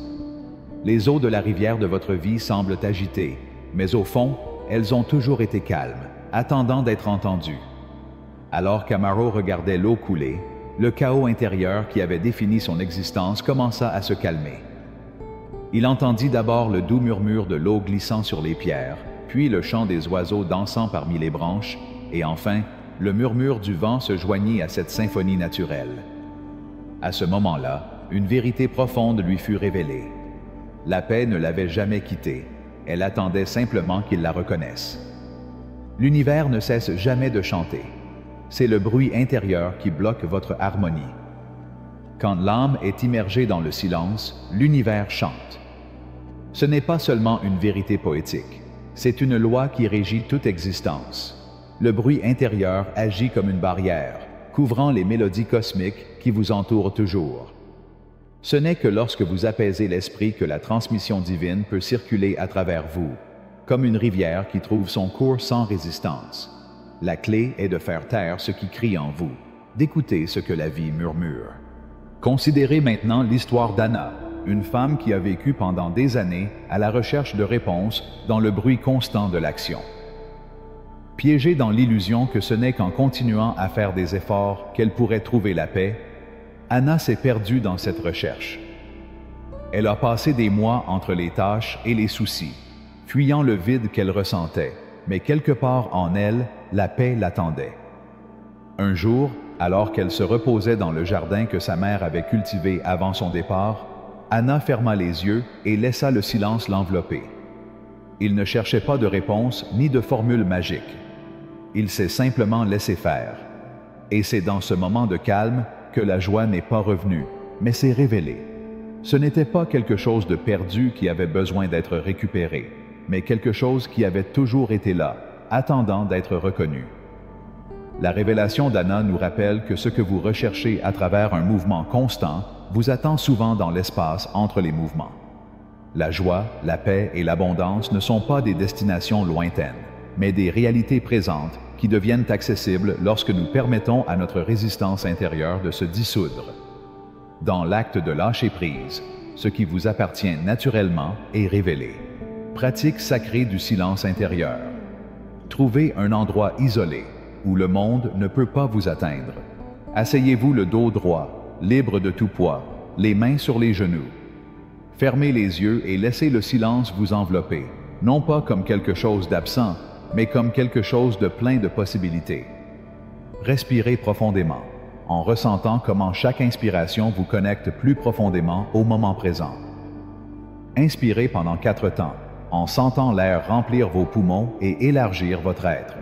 Les eaux de la rivière de votre vie semblent agitées, mais au fond, elles ont toujours été calmes, attendant d'être entendues. Alors qu'Amaro regardait l'eau couler, le chaos intérieur qui avait défini son existence commença à se calmer. Il entendit d'abord le doux murmure de l'eau glissant sur les pierres, puis le chant des oiseaux dansant parmi les branches, et enfin, le murmure du vent se joignit à cette symphonie naturelle. À ce moment-là, une vérité profonde lui fut révélée. La paix ne l'avait jamais quitté, elle attendait simplement qu'il la reconnaisse. L'univers ne cesse jamais de chanter. C'est le bruit intérieur qui bloque votre harmonie. Quand l'âme est immergée dans le silence, l'univers chante. Ce n'est pas seulement une vérité poétique. C'est une loi qui régit toute existence. Le bruit intérieur agit comme une barrière, couvrant les mélodies cosmiques qui vous entourent toujours. Ce n'est que lorsque vous apaisez l'esprit que la transmission divine peut circuler à travers vous, comme une rivière qui trouve son cours sans résistance. La clé est de faire taire ce qui crie en vous, d'écouter ce que la vie murmure. Considérez maintenant l'histoire d'Anna, une femme qui a vécu pendant des années à la recherche de réponses dans le bruit constant de l'action. Piégée dans l'illusion que ce n'est qu'en continuant à faire des efforts qu'elle pourrait trouver la paix, Anna s'est perdue dans cette recherche. Elle a passé des mois entre les tâches et les soucis, fuyant le vide qu'elle ressentait, mais quelque part en elle, la paix l'attendait. Un jour, alors qu'elle se reposait dans le jardin que sa mère avait cultivé avant son départ, Anna ferma les yeux et laissa le silence l'envelopper. Il ne cherchait pas de réponse ni de formule magique. Il s'est simplement laissé faire. Et c'est dans ce moment de calme que la joie n'est pas revenue, mais s'est révélée. Ce n'était pas quelque chose de perdu qui avait besoin d'être récupéré, mais quelque chose qui avait toujours été là, attendant d'être reconnu. La révélation d'Anna nous rappelle que ce que vous recherchez à travers un mouvement constant vous attend souvent dans l'espace entre les mouvements. La joie, la paix et l'abondance ne sont pas des destinations lointaines, mais des réalités présentes qui deviennent accessibles lorsque nous permettons à notre résistance intérieure de se dissoudre. Dans l'acte de lâcher prise, ce qui vous appartient naturellement est révélé. Pratique sacrée du silence intérieur. Trouvez un endroit isolé où le monde ne peut pas vous atteindre. Asseyez-vous le dos droit, libre de tout poids, les mains sur les genoux. Fermez les yeux et laissez le silence vous envelopper, non pas comme quelque chose d'absent, mais comme quelque chose de plein de possibilités. Respirez profondément, en ressentant comment chaque inspiration vous connecte plus profondément au moment présent. Inspirez pendant 4 temps, en sentant l'air remplir vos poumons et élargir votre être.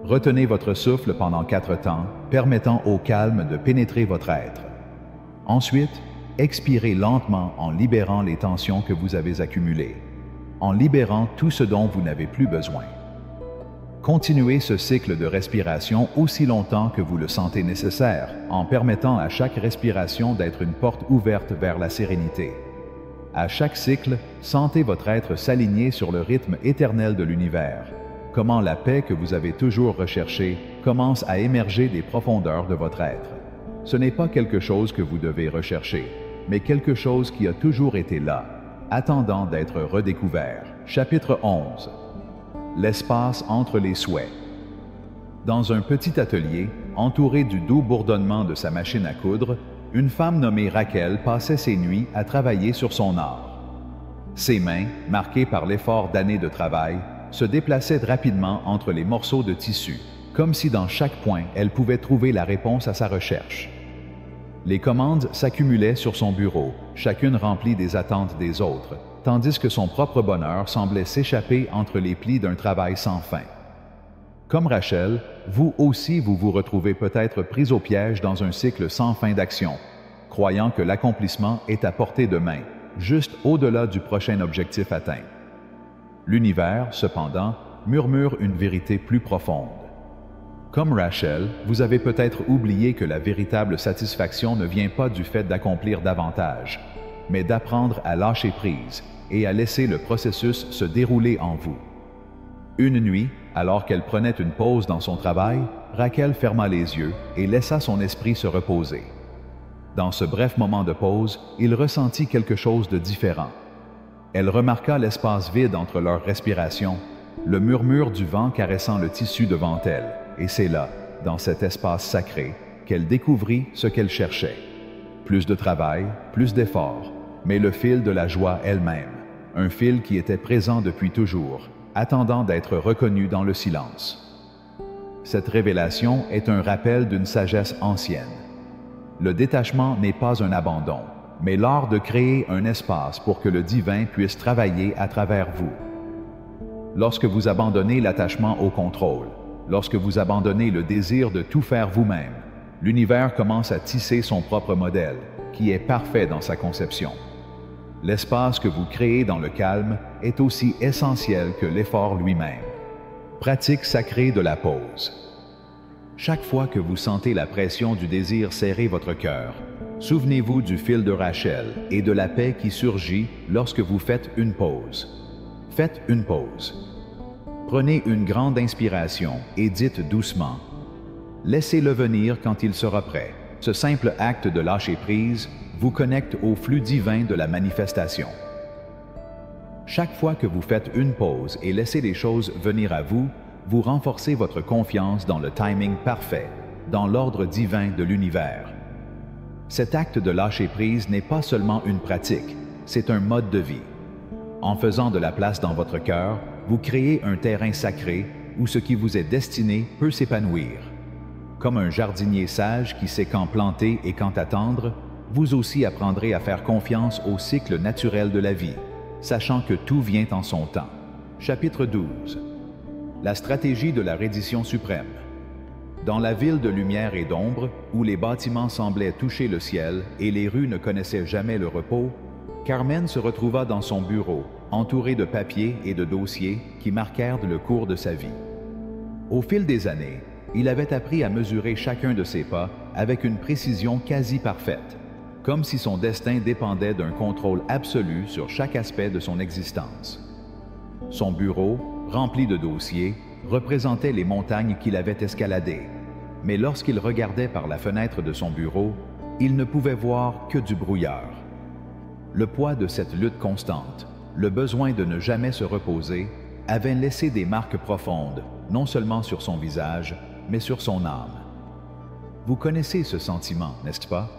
Retenez votre souffle pendant 4 temps, permettant au calme de pénétrer votre être. Ensuite, expirez lentement en libérant les tensions que vous avez accumulées, en libérant tout ce dont vous n'avez plus besoin. Continuez ce cycle de respiration aussi longtemps que vous le sentez nécessaire, en permettant à chaque respiration d'être une porte ouverte vers la sérénité. À chaque cycle, sentez votre être s'aligner sur le rythme éternel de l'univers. Comment la paix que vous avez toujours recherchée commence à émerger des profondeurs de votre être. Ce n'est pas quelque chose que vous devez rechercher, mais quelque chose qui a toujours été là, attendant d'être redécouvert. Chapitre 11. L'espace entre les souhaits. Dans un petit atelier, entouré du doux bourdonnement de sa machine à coudre, une femme nommée Rachel passait ses nuits à travailler sur son art. Ses mains, marquées par l'effort d'années de travail, se déplaçaient rapidement entre les morceaux de tissu, comme si dans chaque point elle pouvait trouver la réponse à sa recherche. Les commandes s'accumulaient sur son bureau, chacune remplie des attentes des autres, tandis que son propre bonheur semblait s'échapper entre les plis d'un travail sans fin. Comme Rachel, vous aussi vous vous retrouvez peut-être pris au piège dans un cycle sans fin d'action, croyant que l'accomplissement est à portée de main, juste au-delà du prochain objectif atteint. L'univers, cependant, murmure une vérité plus profonde. Comme Rachel, vous avez peut-être oublié que la véritable satisfaction ne vient pas du fait d'accomplir davantage, mais d'apprendre à lâcher prise et à laisser le processus se dérouler en vous. Une nuit, alors qu'elle prenait une pause dans son travail, Rachel ferma les yeux et laissa son esprit se reposer. Dans ce bref moment de pause, il ressentit quelque chose de différent. Elle remarqua l'espace vide entre leurs respirations, le murmure du vent caressant le tissu devant elle, et c'est là, dans cet espace sacré, qu'elle découvrit ce qu'elle cherchait. Plus de travail, plus d'efforts, mais le fil de la joie elle-même, un fil qui était présent depuis toujours, attendant d'être reconnu dans le silence. Cette révélation est un rappel d'une sagesse ancienne. Le détachement n'est pas un abandon, mais l'art de créer un espace pour que le divin puisse travailler à travers vous. Lorsque vous abandonnez l'attachement au contrôle, lorsque vous abandonnez le désir de tout faire vous-même, l'univers commence à tisser son propre modèle, qui est parfait dans sa conception. L'espace que vous créez dans le calme est aussi essentiel que l'effort lui-même. Pratique sacrée de la pause. Chaque fois que vous sentez la pression du désir serrer votre cœur, souvenez-vous du fil de Rachel et de la paix qui surgit lorsque vous faites une pause. Faites une pause. Prenez une grande inspiration et dites doucement « Laissez-le venir quand il sera prêt ». Ce simple acte de lâcher prise vous connecte au flux divin de la manifestation. Chaque fois que vous faites une pause et laissez les choses venir à vous, vous renforcez votre confiance dans le timing parfait, dans l'ordre divin de l'univers. Cet acte de lâcher prise n'est pas seulement une pratique, c'est un mode de vie. En faisant de la place dans votre cœur, vous créez un terrain sacré où ce qui vous est destiné peut s'épanouir. Comme un jardinier sage qui sait quand planter et quand attendre, vous aussi apprendrez à faire confiance au cycle naturel de la vie, sachant que tout vient en son temps. Chapitre 12. La stratégie de la reddition suprême. Dans la ville de lumière et d'ombre, où les bâtiments semblaient toucher le ciel et les rues ne connaissaient jamais le repos, Carmen se retrouva dans son bureau, entouré de papiers et de dossiers qui marquèrent le cours de sa vie. Au fil des années, il avait appris à mesurer chacun de ses pas avec une précision quasi parfaite, comme si son destin dépendait d'un contrôle absolu sur chaque aspect de son existence. Son bureau, rempli de dossiers, représentait les montagnes qu'il avait escaladées, mais lorsqu'il regardait par la fenêtre de son bureau, il ne pouvait voir que du brouillard. Le poids de cette lutte constante, le besoin de ne jamais se reposer, avait laissé des marques profondes, non seulement sur son visage, mais sur son âme. Vous connaissez ce sentiment, n'est-ce pas?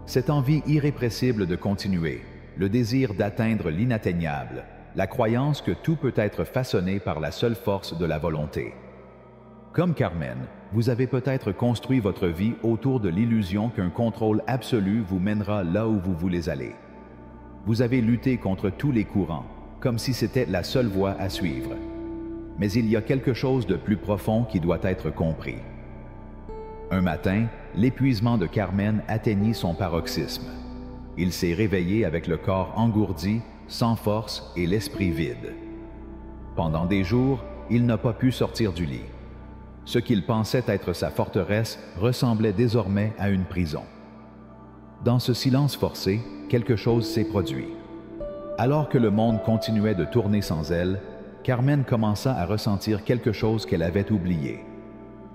Cette envie irrépressible de continuer, le désir d'atteindre l'inatteignable, la croyance que tout peut être façonné par la seule force de la volonté. Comme Carmen, vous avez peut-être construit votre vie autour de l'illusion qu'un contrôle absolu vous mènera là où vous voulez aller. Vous avez lutté contre tous les courants, comme si c'était la seule voie à suivre. Mais il y a quelque chose de plus profond qui doit être compris. Un matin, l'épuisement de Carmen atteignit son paroxysme. Il s'est réveillé avec le corps engourdi, sans force et l'esprit vide. Pendant des jours, il n'a pas pu sortir du lit. Ce qu'il pensait être sa forteresse ressemblait désormais à une prison. Dans ce silence forcé, quelque chose s'est produit. Alors que le monde continuait de tourner sans elle, Carmen commença à ressentir quelque chose qu'elle avait oublié.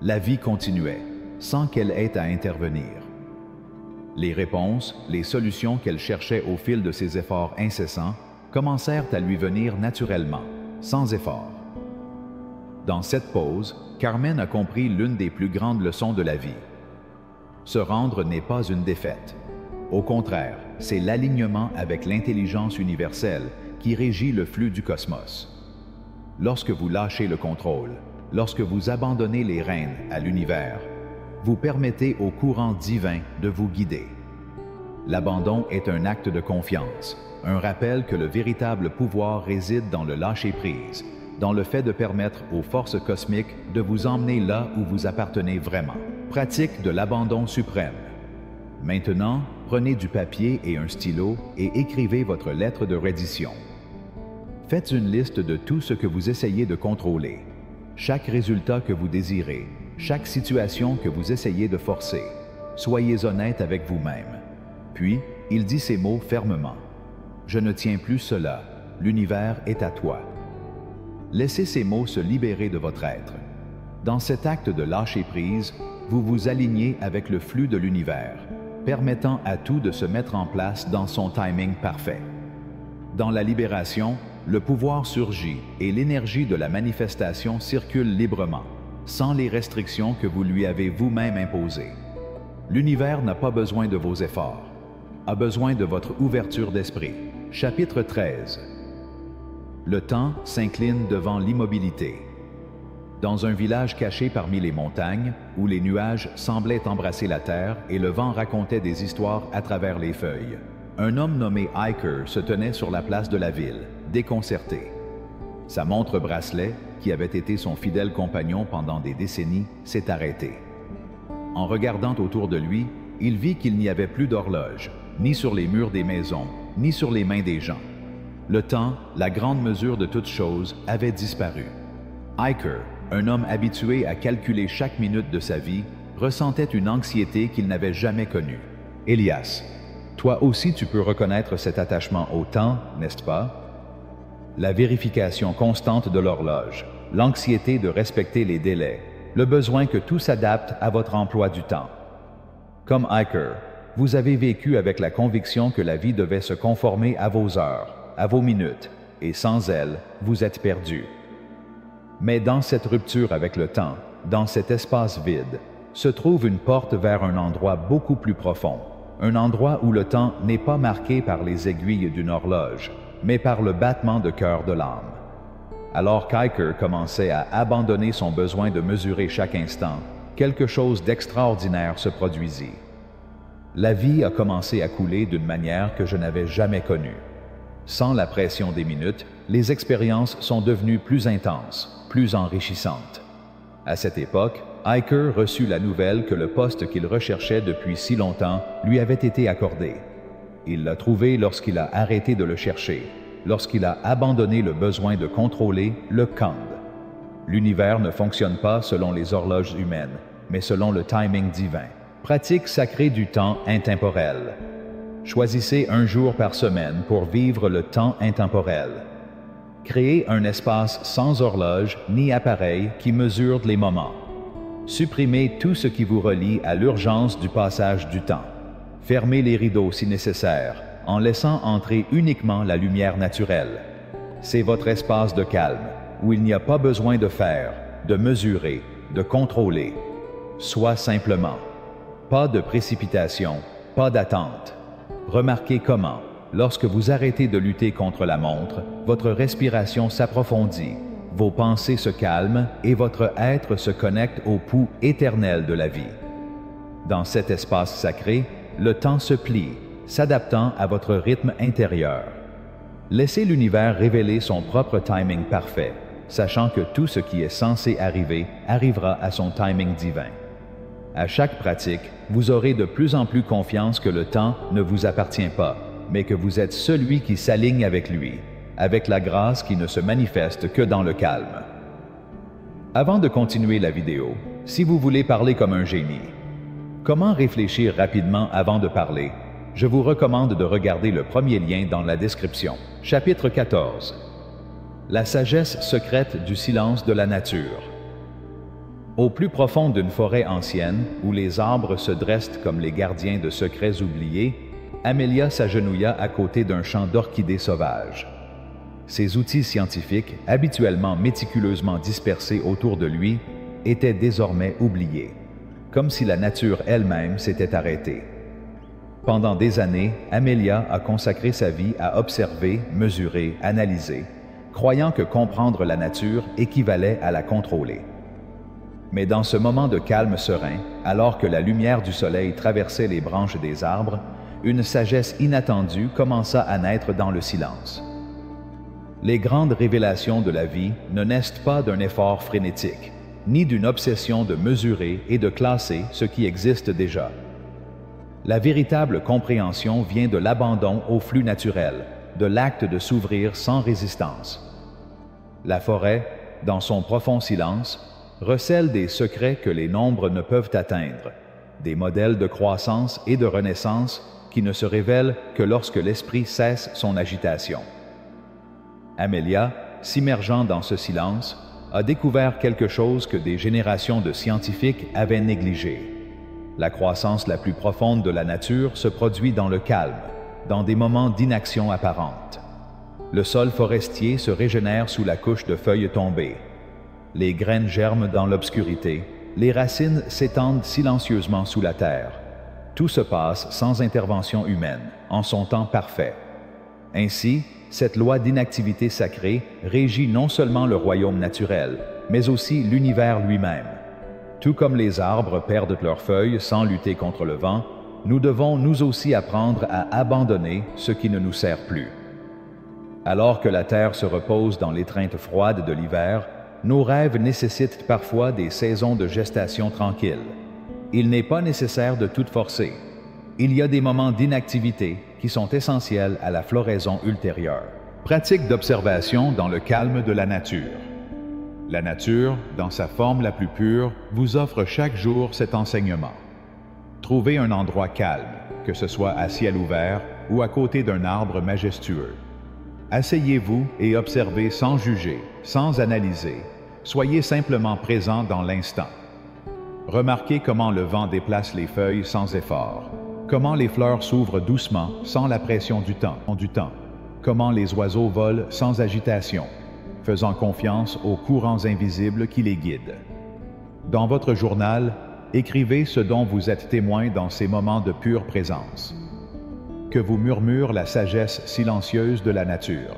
La vie continuait, sans qu'elle ait à intervenir. Les réponses, les solutions qu'elle cherchait au fil de ses efforts incessants, commencèrent à lui venir naturellement, sans effort. Dans cette pause, Carmen a compris l'une des plus grandes leçons de la vie. Se rendre n'est pas une défaite. Au contraire, c'est l'alignement avec l'intelligence universelle qui régit le flux du cosmos. Lorsque vous lâchez le contrôle, lorsque vous abandonnez les rênes à l'univers, vous permettez au courant divin de vous guider. L'abandon est un acte de confiance, un rappel que le véritable pouvoir réside dans le lâcher-prise, dans le fait de permettre aux forces cosmiques de vous emmener là où vous appartenez vraiment. Pratique de l'abandon suprême. Maintenant, prenez du papier et un stylo et écrivez votre lettre de reddition. Faites une liste de tout ce que vous essayez de contrôler, chaque résultat que vous désirez, chaque situation que vous essayez de forcer. Soyez honnête avec vous-même. Puis, il dit ces mots fermement. « Je ne tiens plus cela. L'univers est à toi. » Laissez ces mots se libérer de votre être. Dans cet acte de lâcher-prise, vous vous alignez avec le flux de l'univers, permettant à tout de se mettre en place dans son timing parfait. Dans la libération, le pouvoir surgit et l'énergie de la manifestation circule librement, sans les restrictions que vous lui avez vous-même imposées. L'univers n'a pas besoin de vos efforts, a besoin de votre ouverture d'esprit. Chapitre 13. Le temps s'incline devant l'immobilité. Dans un village caché parmi les montagnes, où les nuages semblaient embrasser la terre et le vent racontait des histoires à travers les feuilles, un homme nommé Hiker se tenait sur la place de la ville, déconcerté. Sa montre bracelet, qui avait été son fidèle compagnon pendant des décennies, s'est arrêtée. En regardant autour de lui, il vit qu'il n'y avait plus d'horloge, ni sur les murs des maisons, ni sur les mains des gens. Le temps, la grande mesure de toutes choses, avait disparu. Hiker, un homme habitué à calculer chaque minute de sa vie, ressentait une anxiété qu'il n'avait jamais connue. Elias, toi aussi tu peux reconnaître cet attachement au temps, n'est-ce pas? La vérification constante de l'horloge, l'anxiété de respecter les délais, le besoin que tout s'adapte à votre emploi du temps. Comme Hiker, vous avez vécu avec la conviction que la vie devait se conformer à vos heures, à vos minutes, et sans elle, vous êtes perdu. Mais dans cette rupture avec le temps, dans cet espace vide, se trouve une porte vers un endroit beaucoup plus profond, un endroit où le temps n'est pas marqué par les aiguilles d'une horloge, mais par le battement de cœur de l'âme. Alors qu'Hiker commençait à abandonner son besoin de mesurer chaque instant, quelque chose d'extraordinaire se produisit. La vie a commencé à couler d'une manière que je n'avais jamais connue. Sans la pression des minutes, les expériences sont devenues plus intenses, plus enrichissantes. À cette époque, Hiker reçut la nouvelle que le poste qu'il recherchait depuis si longtemps lui avait été accordé. Il l'a trouvé lorsqu'il a arrêté de le chercher, lorsqu'il a abandonné le besoin de contrôler le Kand. L'univers ne fonctionne pas selon les horloges humaines, mais selon le timing divin. Pratique sacrée du temps intemporel. Choisissez un jour par semaine pour vivre le temps intemporel. Créez un espace sans horloge ni appareil qui mesure les moments. Supprimez tout ce qui vous relie à l'urgence du passage du temps. Fermez les rideaux si nécessaire, en laissant entrer uniquement la lumière naturelle. C'est votre espace de calme, où il n'y a pas besoin de faire, de mesurer, de contrôler. Soit simplement. Pas de précipitation, pas d'attente. Remarquez comment, lorsque vous arrêtez de lutter contre la montre, votre respiration s'approfondit, vos pensées se calment et votre être se connecte au pouls éternel de la vie. Dans cet espace sacré, le temps se plie, s'adaptant à votre rythme intérieur. Laissez l'univers révéler son propre timing parfait, sachant que tout ce qui est censé arriver arrivera à son timing divin. À chaque pratique, vous aurez de plus en plus confiance que le temps ne vous appartient pas, mais que vous êtes celui qui s'aligne avec lui, avec la grâce qui ne se manifeste que dans le calme. Avant de continuer la vidéo, si vous voulez parler comme un génie, comment réfléchir rapidement avant de parler? Je vous recommande de regarder le premier lien dans la description. Chapitre 14. La sagesse secrète du silence de la nature. Au plus profond d'une forêt ancienne, où les arbres se dressent comme les gardiens de secrets oubliés, Amelia s'agenouilla à côté d'un champ d'orchidées sauvages. Ses outils scientifiques, habituellement méticuleusement dispersés autour de lui, étaient désormais oubliés, comme si la nature elle-même s'était arrêtée. Pendant des années, Amelia a consacré sa vie à observer, mesurer, analyser, croyant que comprendre la nature équivalait à la contrôler. Mais dans ce moment de calme serein, alors que la lumière du soleil traversait les branches des arbres, une sagesse inattendue commença à naître dans le silence. Les grandes révélations de la vie ne naissent pas d'un effort frénétique, ni d'une obsession de mesurer et de classer ce qui existe déjà. La véritable compréhension vient de l'abandon au flux naturel, de l'acte de s'ouvrir sans résistance. La forêt, dans son profond silence, recèle des secrets que les nombres ne peuvent atteindre, des modèles de croissance et de renaissance qui ne se révèlent que lorsque l'esprit cesse son agitation. Amelia, s'immergeant dans ce silence, a découvert quelque chose que des générations de scientifiques avaient négligé. La croissance la plus profonde de la nature se produit dans le calme, dans des moments d'inaction apparente. Le sol forestier se régénère sous la couche de feuilles tombées. Les graines germent dans l'obscurité, les racines s'étendent silencieusement sous la terre. Tout se passe sans intervention humaine, en son temps parfait. Ainsi, cette loi d'inactivité sacrée régit non seulement le royaume naturel, mais aussi l'univers lui-même. Tout comme les arbres perdent leurs feuilles sans lutter contre le vent, nous devons nous aussi apprendre à abandonner ce qui ne nous sert plus. Alors que la terre se repose dans l'étreinte froide de l'hiver, nos rêves nécessitent parfois des saisons de gestation tranquilles. Il n'est pas nécessaire de tout forcer. Il y a des moments d'inactivité qui sont essentiels à la floraison ultérieure. Pratique d'observation dans le calme de la nature. La nature, dans sa forme la plus pure, vous offre chaque jour cet enseignement. Trouvez un endroit calme, que ce soit à ciel ouvert ou à côté d'un arbre majestueux. Asseyez-vous et observez sans juger, sans analyser. Soyez simplement présent dans l'instant. Remarquez comment le vent déplace les feuilles sans effort, comment les fleurs s'ouvrent doucement sans la pression du temps, comment les oiseaux volent sans agitation, faisant confiance aux courants invisibles qui les guident. Dans votre journal, écrivez ce dont vous êtes témoin dans ces moments de pure présence. Que vous murmure la sagesse silencieuse de la nature.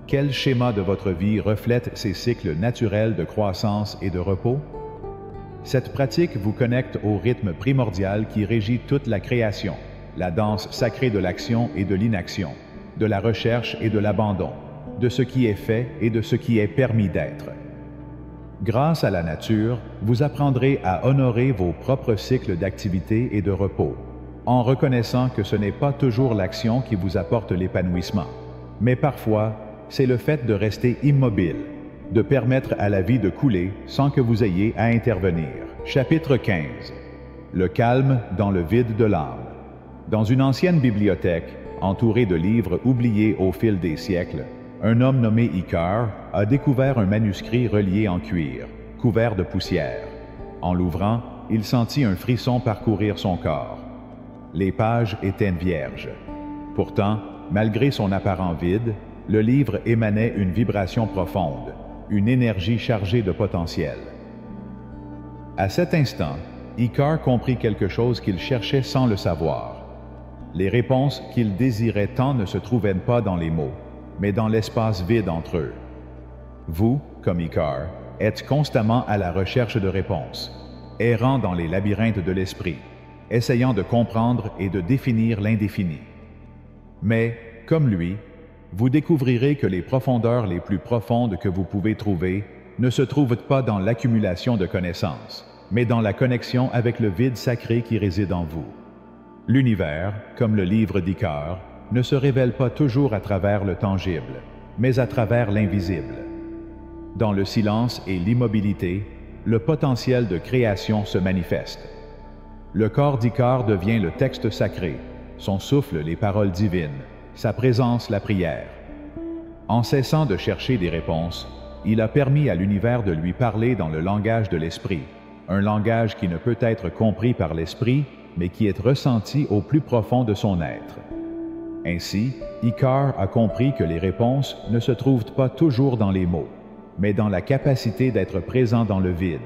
Quel schéma de votre vie reflète ces cycles naturels de croissance et de repos? Cette pratique vous connecte au rythme primordial qui régit toute la création, la danse sacrée de l'action et de l'inaction, de la recherche et de l'abandon, de ce qui est fait et de ce qui est permis d'être. Grâce à la nature, vous apprendrez à honorer vos propres cycles d'activité et de repos, en reconnaissant que ce n'est pas toujours l'action qui vous apporte l'épanouissement, mais parfois, c'est le fait de rester immobile, de permettre à la vie de couler sans que vous ayez à intervenir. Chapitre 15. Le calme dans le vide de l'âme. Dans une ancienne bibliothèque, entourée de livres oubliés au fil des siècles, un homme nommé Icare a découvert un manuscrit relié en cuir, couvert de poussière. En l'ouvrant, il sentit un frisson parcourir son corps. Les pages étaient vierges. Pourtant, malgré son apparent vide, le livre émanait une vibration profonde, une énergie chargée de potentiel. À cet instant, Icare comprit quelque chose qu'il cherchait sans le savoir. Les réponses qu'il désirait tant ne se trouvaient pas dans les mots, mais dans l'espace vide entre eux. Vous, comme Icare, êtes constamment à la recherche de réponses, errant dans les labyrinthes de l'esprit, essayant de comprendre et de définir l'indéfini. Mais, comme lui, vous découvrirez que les profondeurs les plus profondes que vous pouvez trouver ne se trouvent pas dans l'accumulation de connaissances, mais dans la connexion avec le vide sacré qui réside en vous. L'univers, comme le livre d'Icare, ne se révèle pas toujours à travers le tangible, mais à travers l'invisible. Dans le silence et l'immobilité, le potentiel de création se manifeste. Le corps d'Icare devient le texte sacré, son souffle les paroles divines, sa présence la prière. En cessant de chercher des réponses, il a permis à l'univers de lui parler dans le langage de l'esprit, un langage qui ne peut être compris par l'esprit, mais qui est ressenti au plus profond de son être. Ainsi, Icare a compris que les réponses ne se trouvent pas toujours dans les mots, mais dans la capacité d'être présent dans le vide,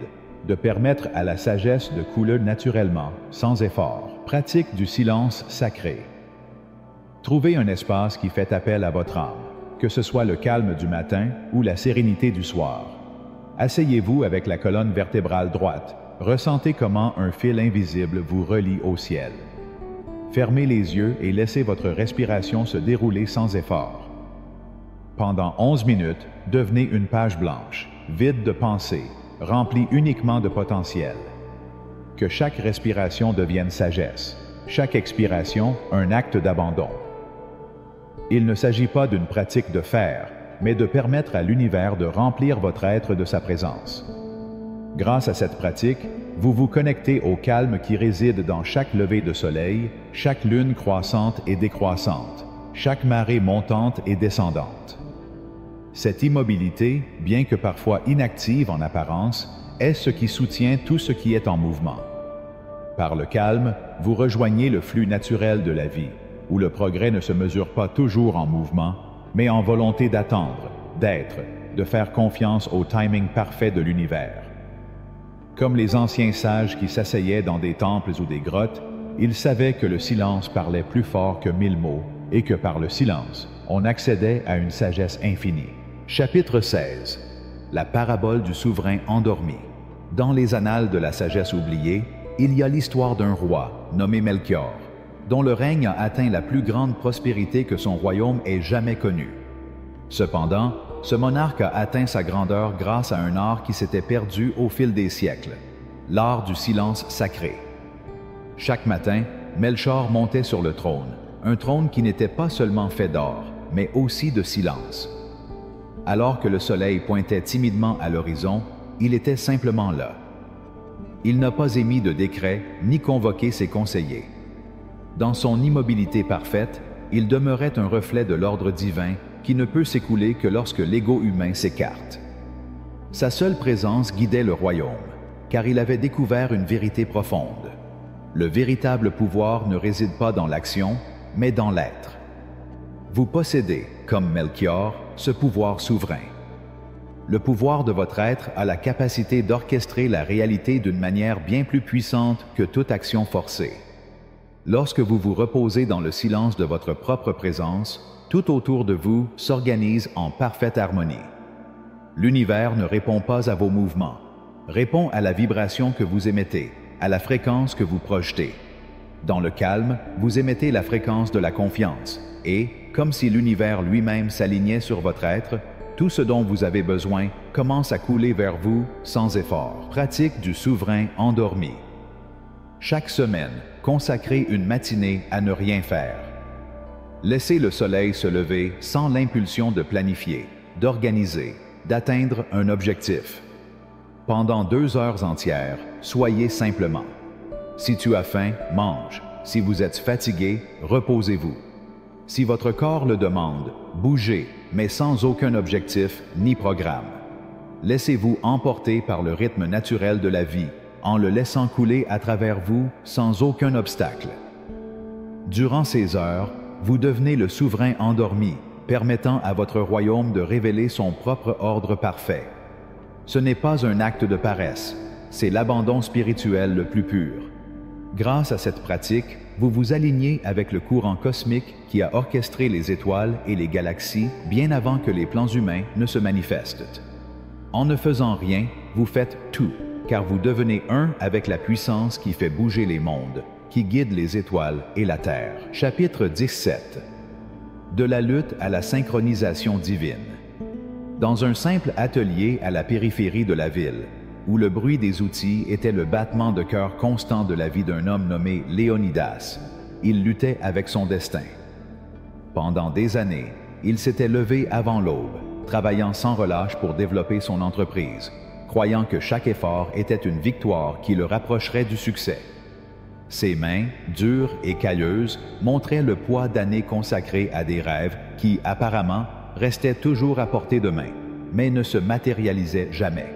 de permettre à la sagesse de couler naturellement, sans effort. Pratique du silence sacré. Trouvez un espace qui fait appel à votre âme, que ce soit le calme du matin ou la sérénité du soir. Asseyez-vous avec la colonne vertébrale droite. Ressentez comment un fil invisible vous relie au ciel. Fermez les yeux et laissez votre respiration se dérouler sans effort. Pendant 11 minutes, devenez une page blanche, vide de pensée, remplie uniquement de potentiel. Que chaque respiration devienne sagesse, chaque expiration un acte d'abandon. Il ne s'agit pas d'une pratique de faire, mais de permettre à l'univers de remplir votre être de sa présence. Grâce à cette pratique, vous vous connectez au calme qui réside dans chaque lever de soleil, chaque lune croissante et décroissante, chaque marée montante et descendante. Cette immobilité, bien que parfois inactive en apparence, est ce qui soutient tout ce qui est en mouvement. Par le calme, vous rejoignez le flux naturel de la vie, où le progrès ne se mesure pas toujours en mouvement, mais en volonté d'attendre, d'être, de faire confiance au timing parfait de l'univers. Comme les anciens sages qui s'asseyaient dans des temples ou des grottes, ils savaient que le silence parlait plus fort que 1000 mots et que par le silence, on accédait à une sagesse infinie. Chapitre 16. La parabole du souverain endormi. Dans les annales de la sagesse oubliée, il y a l'histoire d'un roi, nommé Melchior, dont le règne a atteint la plus grande prospérité que son royaume ait jamais connue. Cependant, ce monarque a atteint sa grandeur grâce à un art qui s'était perdu au fil des siècles, l'art du silence sacré. Chaque matin, Melchior montait sur le trône, un trône qui n'était pas seulement fait d'or, mais aussi de silence. Alors que le soleil pointait timidement à l'horizon, il était simplement là. Il n'a pas émis de décret ni convoqué ses conseillers. Dans son immobilité parfaite, il demeurait un reflet de l'ordre divin qui ne peut s'écouler que lorsque l'ego humain s'écarte. Sa seule présence guidait le royaume, car il avait découvert une vérité profonde. Le véritable pouvoir ne réside pas dans l'action, mais dans l'être. Vous possédez, comme Melchior, ce pouvoir souverain. Le pouvoir de votre être a la capacité d'orchestrer la réalité d'une manière bien plus puissante que toute action forcée. Lorsque vous vous reposez dans le silence de votre propre présence, tout autour de vous s'organise en parfaite harmonie. L'univers ne répond pas à vos mouvements, répond à la vibration que vous émettez, à la fréquence que vous projetez. Dans le calme, vous émettez la fréquence de la confiance et, comme si l'univers lui-même s'alignait sur votre être, tout ce dont vous avez besoin commence à couler vers vous sans effort. Pratique du souverain endormi. Chaque semaine, consacrez une matinée à ne rien faire. Laissez le soleil se lever sans l'impulsion de planifier, d'organiser, d'atteindre un objectif. Pendant 2 heures entières, soyez simplement. Si tu as faim, mange. Si vous êtes fatigué, reposez-vous. Si votre corps le demande, bougez, mais sans aucun objectif ni programme. Laissez-vous emporter par le rythme naturel de la vie, en le laissant couler à travers vous sans aucun obstacle. Durant ces heures, vous devenez le souverain endormi, permettant à votre royaume de révéler son propre ordre parfait. Ce n'est pas un acte de paresse, c'est l'abandon spirituel le plus pur. Grâce à cette pratique, vous vous alignez avec le courant cosmique qui a orchestré les étoiles et les galaxies bien avant que les plans humains ne se manifestent. En ne faisant rien, vous faites tout, car vous devenez un avec la puissance qui fait bouger les mondes, qui guide les étoiles et la Terre. Chapitre 17. de la lutte à la synchronisation divine. Dans un simple atelier à la périphérie de la ville, où le bruit des outils était le battement de cœur constant de la vie d'un homme nommé Léonidas, il luttait avec son destin. Pendant des années, il s'était levé avant l'aube, travaillant sans relâche pour développer son entreprise, croyant que chaque effort était une victoire qui le rapprocherait du succès. Ses mains, dures et calleuses, montraient le poids d'années consacrées à des rêves qui, apparemment, restaient toujours à portée de main, mais ne se matérialisaient jamais.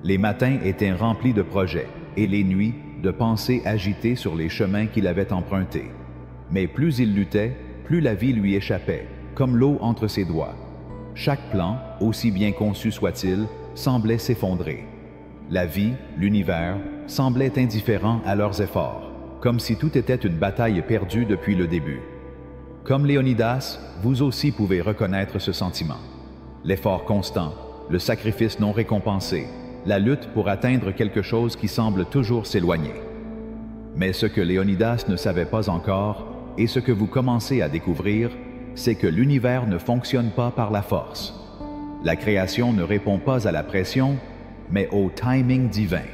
Les matins étaient remplis de projets et les nuits de pensées agitées sur les chemins qu'il avait empruntés. Mais plus il luttait, plus la vie lui échappait, comme l'eau entre ses doigts. Chaque plan, aussi bien conçu soit-il, semblait s'effondrer. La vie, l'univers, semblaient indifférents à leurs efforts, comme si tout était une bataille perdue depuis le début. Comme Léonidas, vous aussi pouvez reconnaître ce sentiment. L'effort constant, le sacrifice non récompensé, la lutte pour atteindre quelque chose qui semble toujours s'éloigner. Mais ce que Léonidas ne savait pas encore, et ce que vous commencez à découvrir, c'est que l'univers ne fonctionne pas par la force. La création ne répond pas à la pression, mais au timing divin.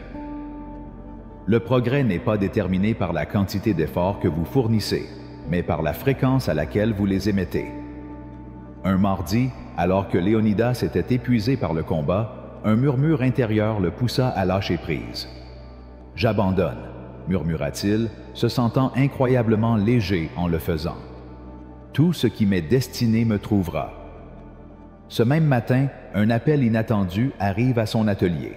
Le progrès n'est pas déterminé par la quantité d'efforts que vous fournissez, mais par la fréquence à laquelle vous les émettez. Un mardi, alors que Léonidas était épuisé par le combat, un murmure intérieur le poussa à lâcher prise. « J'abandonne », murmura-t-il, se sentant incroyablement léger en le faisant. « Tout ce qui m'est destiné me trouvera. » Ce même matin, un appel inattendu arrive à son atelier.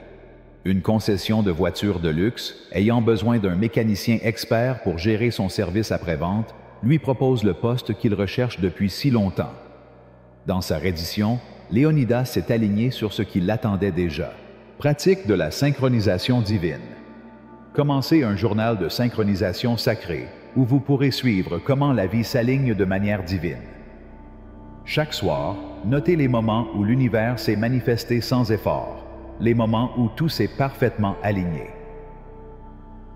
Une concession de voitures de luxe, ayant besoin d'un mécanicien expert pour gérer son service après-vente, lui propose le poste qu'il recherche depuis si longtemps. Dans sa reddition, Léonidas s'est aligné sur ce qui l'attendait déjà. Pratique de la synchronisation divine. Commencez un journal de synchronisation sacrée, où vous pourrez suivre comment la vie s'aligne de manière divine. Chaque soir, notez les moments où l'univers s'est manifesté sans effort, les moments où tout s'est parfaitement aligné.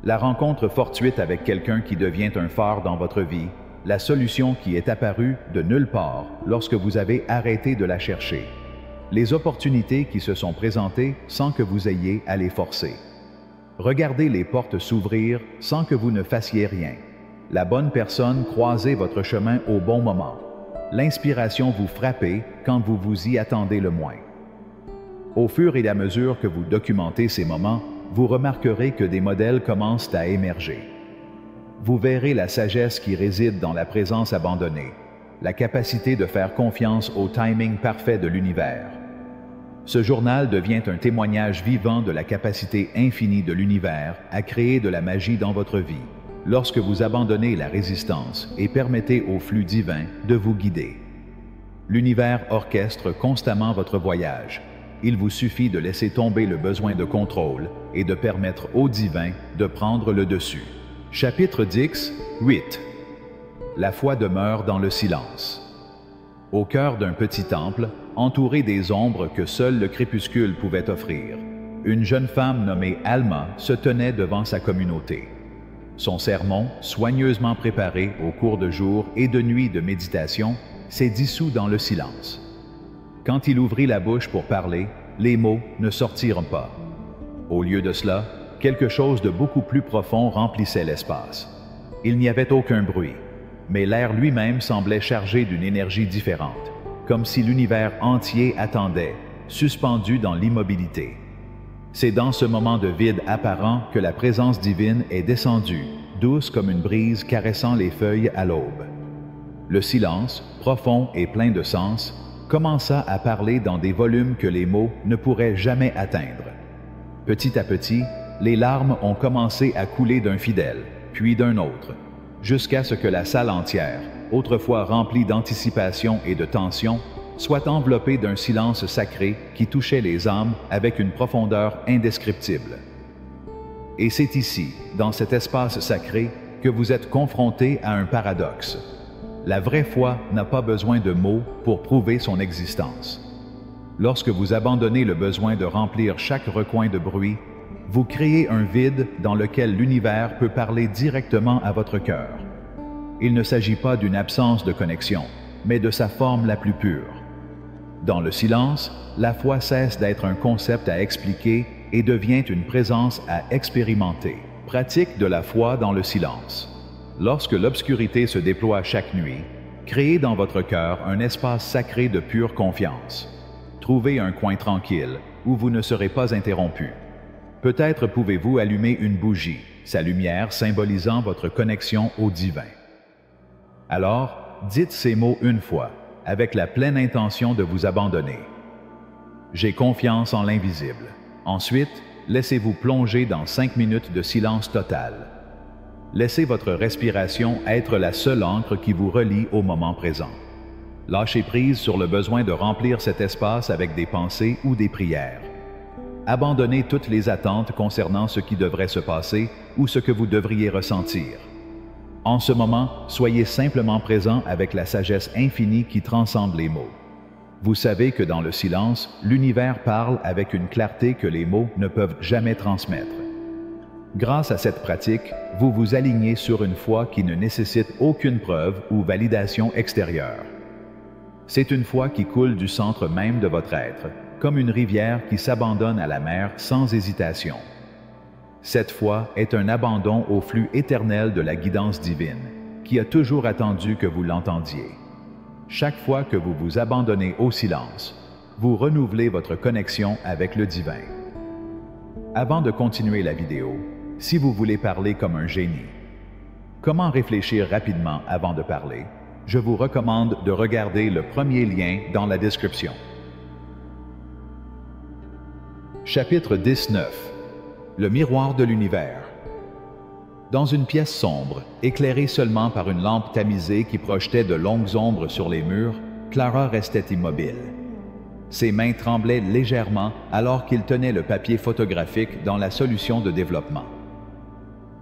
La rencontre fortuite avec quelqu'un qui devient un phare dans votre vie, la solution qui est apparue de nulle part lorsque vous avez arrêté de la chercher, les opportunités qui se sont présentées sans que vous ayez à les forcer. Regardez les portes s'ouvrir sans que vous ne fassiez rien. La bonne personne croiser votre chemin au bon moment. L'inspiration vous frapper quand vous vous y attendez le moins. Au fur et à mesure que vous documentez ces moments, vous remarquerez que des modèles commencent à émerger. Vous verrez la sagesse qui réside dans la présence abandonnée, la capacité de faire confiance au timing parfait de l'univers. Ce journal devient un témoignage vivant de la capacité infinie de l'univers à créer de la magie dans votre vie, lorsque vous abandonnez la résistance et permettez au flux divin de vous guider. L'univers orchestre constamment votre voyage. Il vous suffit de laisser tomber le besoin de contrôle et de permettre au divin de prendre le dessus. Chapitre 10, 8. La foi demeure dans le silence. Au cœur d'un petit temple, entouré des ombres que seul le crépuscule pouvait offrir, une jeune femme nommée Alma se tenait devant sa communauté. Son sermon, soigneusement préparé au cours de jours et de nuits de méditation, s'est dissous dans le silence. Quand il ouvrit la bouche pour parler, les mots ne sortirent pas. Au lieu de cela, quelque chose de beaucoup plus profond remplissait l'espace. Il n'y avait aucun bruit, mais l'air lui-même semblait chargé d'une énergie différente, comme si l'univers entier attendait, suspendu dans l'immobilité. C'est dans ce moment de vide apparent que la présence divine est descendue, douce comme une brise caressant les feuilles à l'aube. Le silence, profond et plein de sens, commença à parler dans des volumes que les mots ne pourraient jamais atteindre. Petit à petit, les larmes ont commencé à couler d'un fidèle, puis d'un autre, jusqu'à ce que la salle entière, autrefois remplie d'anticipation et de tension, soit enveloppée d'un silence sacré qui touchait les âmes avec une profondeur indescriptible. Et c'est ici, dans cet espace sacré, que vous êtes confrontés à un paradoxe. La vraie foi n'a pas besoin de mots pour prouver son existence. Lorsque vous abandonnez le besoin de remplir chaque recoin de bruit, vous créez un vide dans lequel l'univers peut parler directement à votre cœur. Il ne s'agit pas d'une absence de connexion, mais de sa forme la plus pure. Dans le silence, la foi cesse d'être un concept à expliquer et devient une présence à expérimenter. Pratique de la foi dans le silence. Lorsque l'obscurité se déploie chaque nuit, créez dans votre cœur un espace sacré de pure confiance. Trouvez un coin tranquille où vous ne serez pas interrompu. Peut-être pouvez-vous allumer une bougie, sa lumière symbolisant votre connexion au divin. Alors, dites ces mots une fois, avec la pleine intention de vous abandonner. J'ai confiance en l'invisible. Ensuite, laissez-vous plonger dans 5 minutes de silence total. Laissez votre respiration être la seule encre qui vous relie au moment présent. Lâchez prise sur le besoin de remplir cet espace avec des pensées ou des prières. Abandonnez toutes les attentes concernant ce qui devrait se passer ou ce que vous devriez ressentir. En ce moment, soyez simplement présent avec la sagesse infinie qui transcende les mots. Vous savez que dans le silence, l'univers parle avec une clarté que les mots ne peuvent jamais transmettre. Grâce à cette pratique, vous vous alignez sur une foi qui ne nécessite aucune preuve ou validation extérieure. C'est une foi qui coule du centre même de votre être, comme une rivière qui s'abandonne à la mer sans hésitation. Cette foi est un abandon au flux éternel de la guidance divine, qui a toujours attendu que vous l'entendiez. Chaque fois que vous vous abandonnez au silence, vous renouvelez votre connexion avec le divin. Avant de continuer la vidéo, si vous voulez parler comme un génie, comment réfléchir rapidement avant de parler, je vous recommande de regarder le premier lien dans la description. Chapitre 19. Le miroir de l'univers. Dans une pièce sombre, éclairée seulement par une lampe tamisée qui projetait de longues ombres sur les murs, Clara restait immobile. Ses mains tremblaient légèrement alors qu'il tenait le papier photographique dans la solution de développement.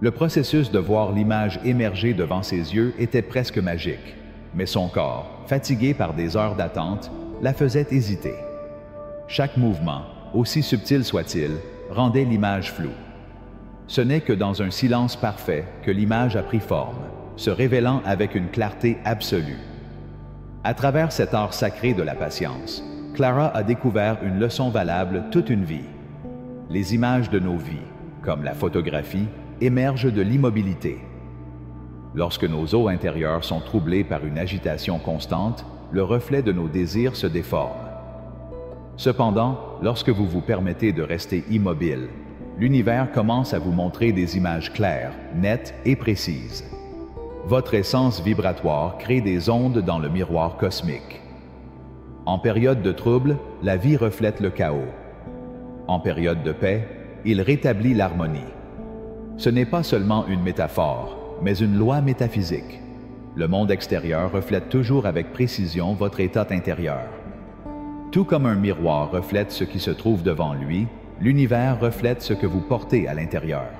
Le processus de voir l'image émerger devant ses yeux était presque magique, mais son corps, fatigué par des heures d'attente, la faisait hésiter. Chaque mouvement, aussi subtil soit-il, rendait l'image floue. Ce n'est que dans un silence parfait que l'image a pris forme, se révélant avec une clarté absolue. À travers cet art sacré de la patience, Clara a découvert une leçon valable toute une vie. Les images de nos vies, comme la photographie, émergent de l'immobilité. Lorsque nos eaux intérieures sont troublées par une agitation constante, le reflet de nos désirs se déforme. Cependant, lorsque vous vous permettez de rester immobile, l'univers commence à vous montrer des images claires, nettes et précises. Votre essence vibratoire crée des ondes dans le miroir cosmique. En période de trouble, la vie reflète le chaos. En période de paix, il rétablit l'harmonie. Ce n'est pas seulement une métaphore, mais une loi métaphysique. Le monde extérieur reflète toujours avec précision votre état intérieur. Tout comme un miroir reflète ce qui se trouve devant lui, l'univers reflète ce que vous portez à l'intérieur.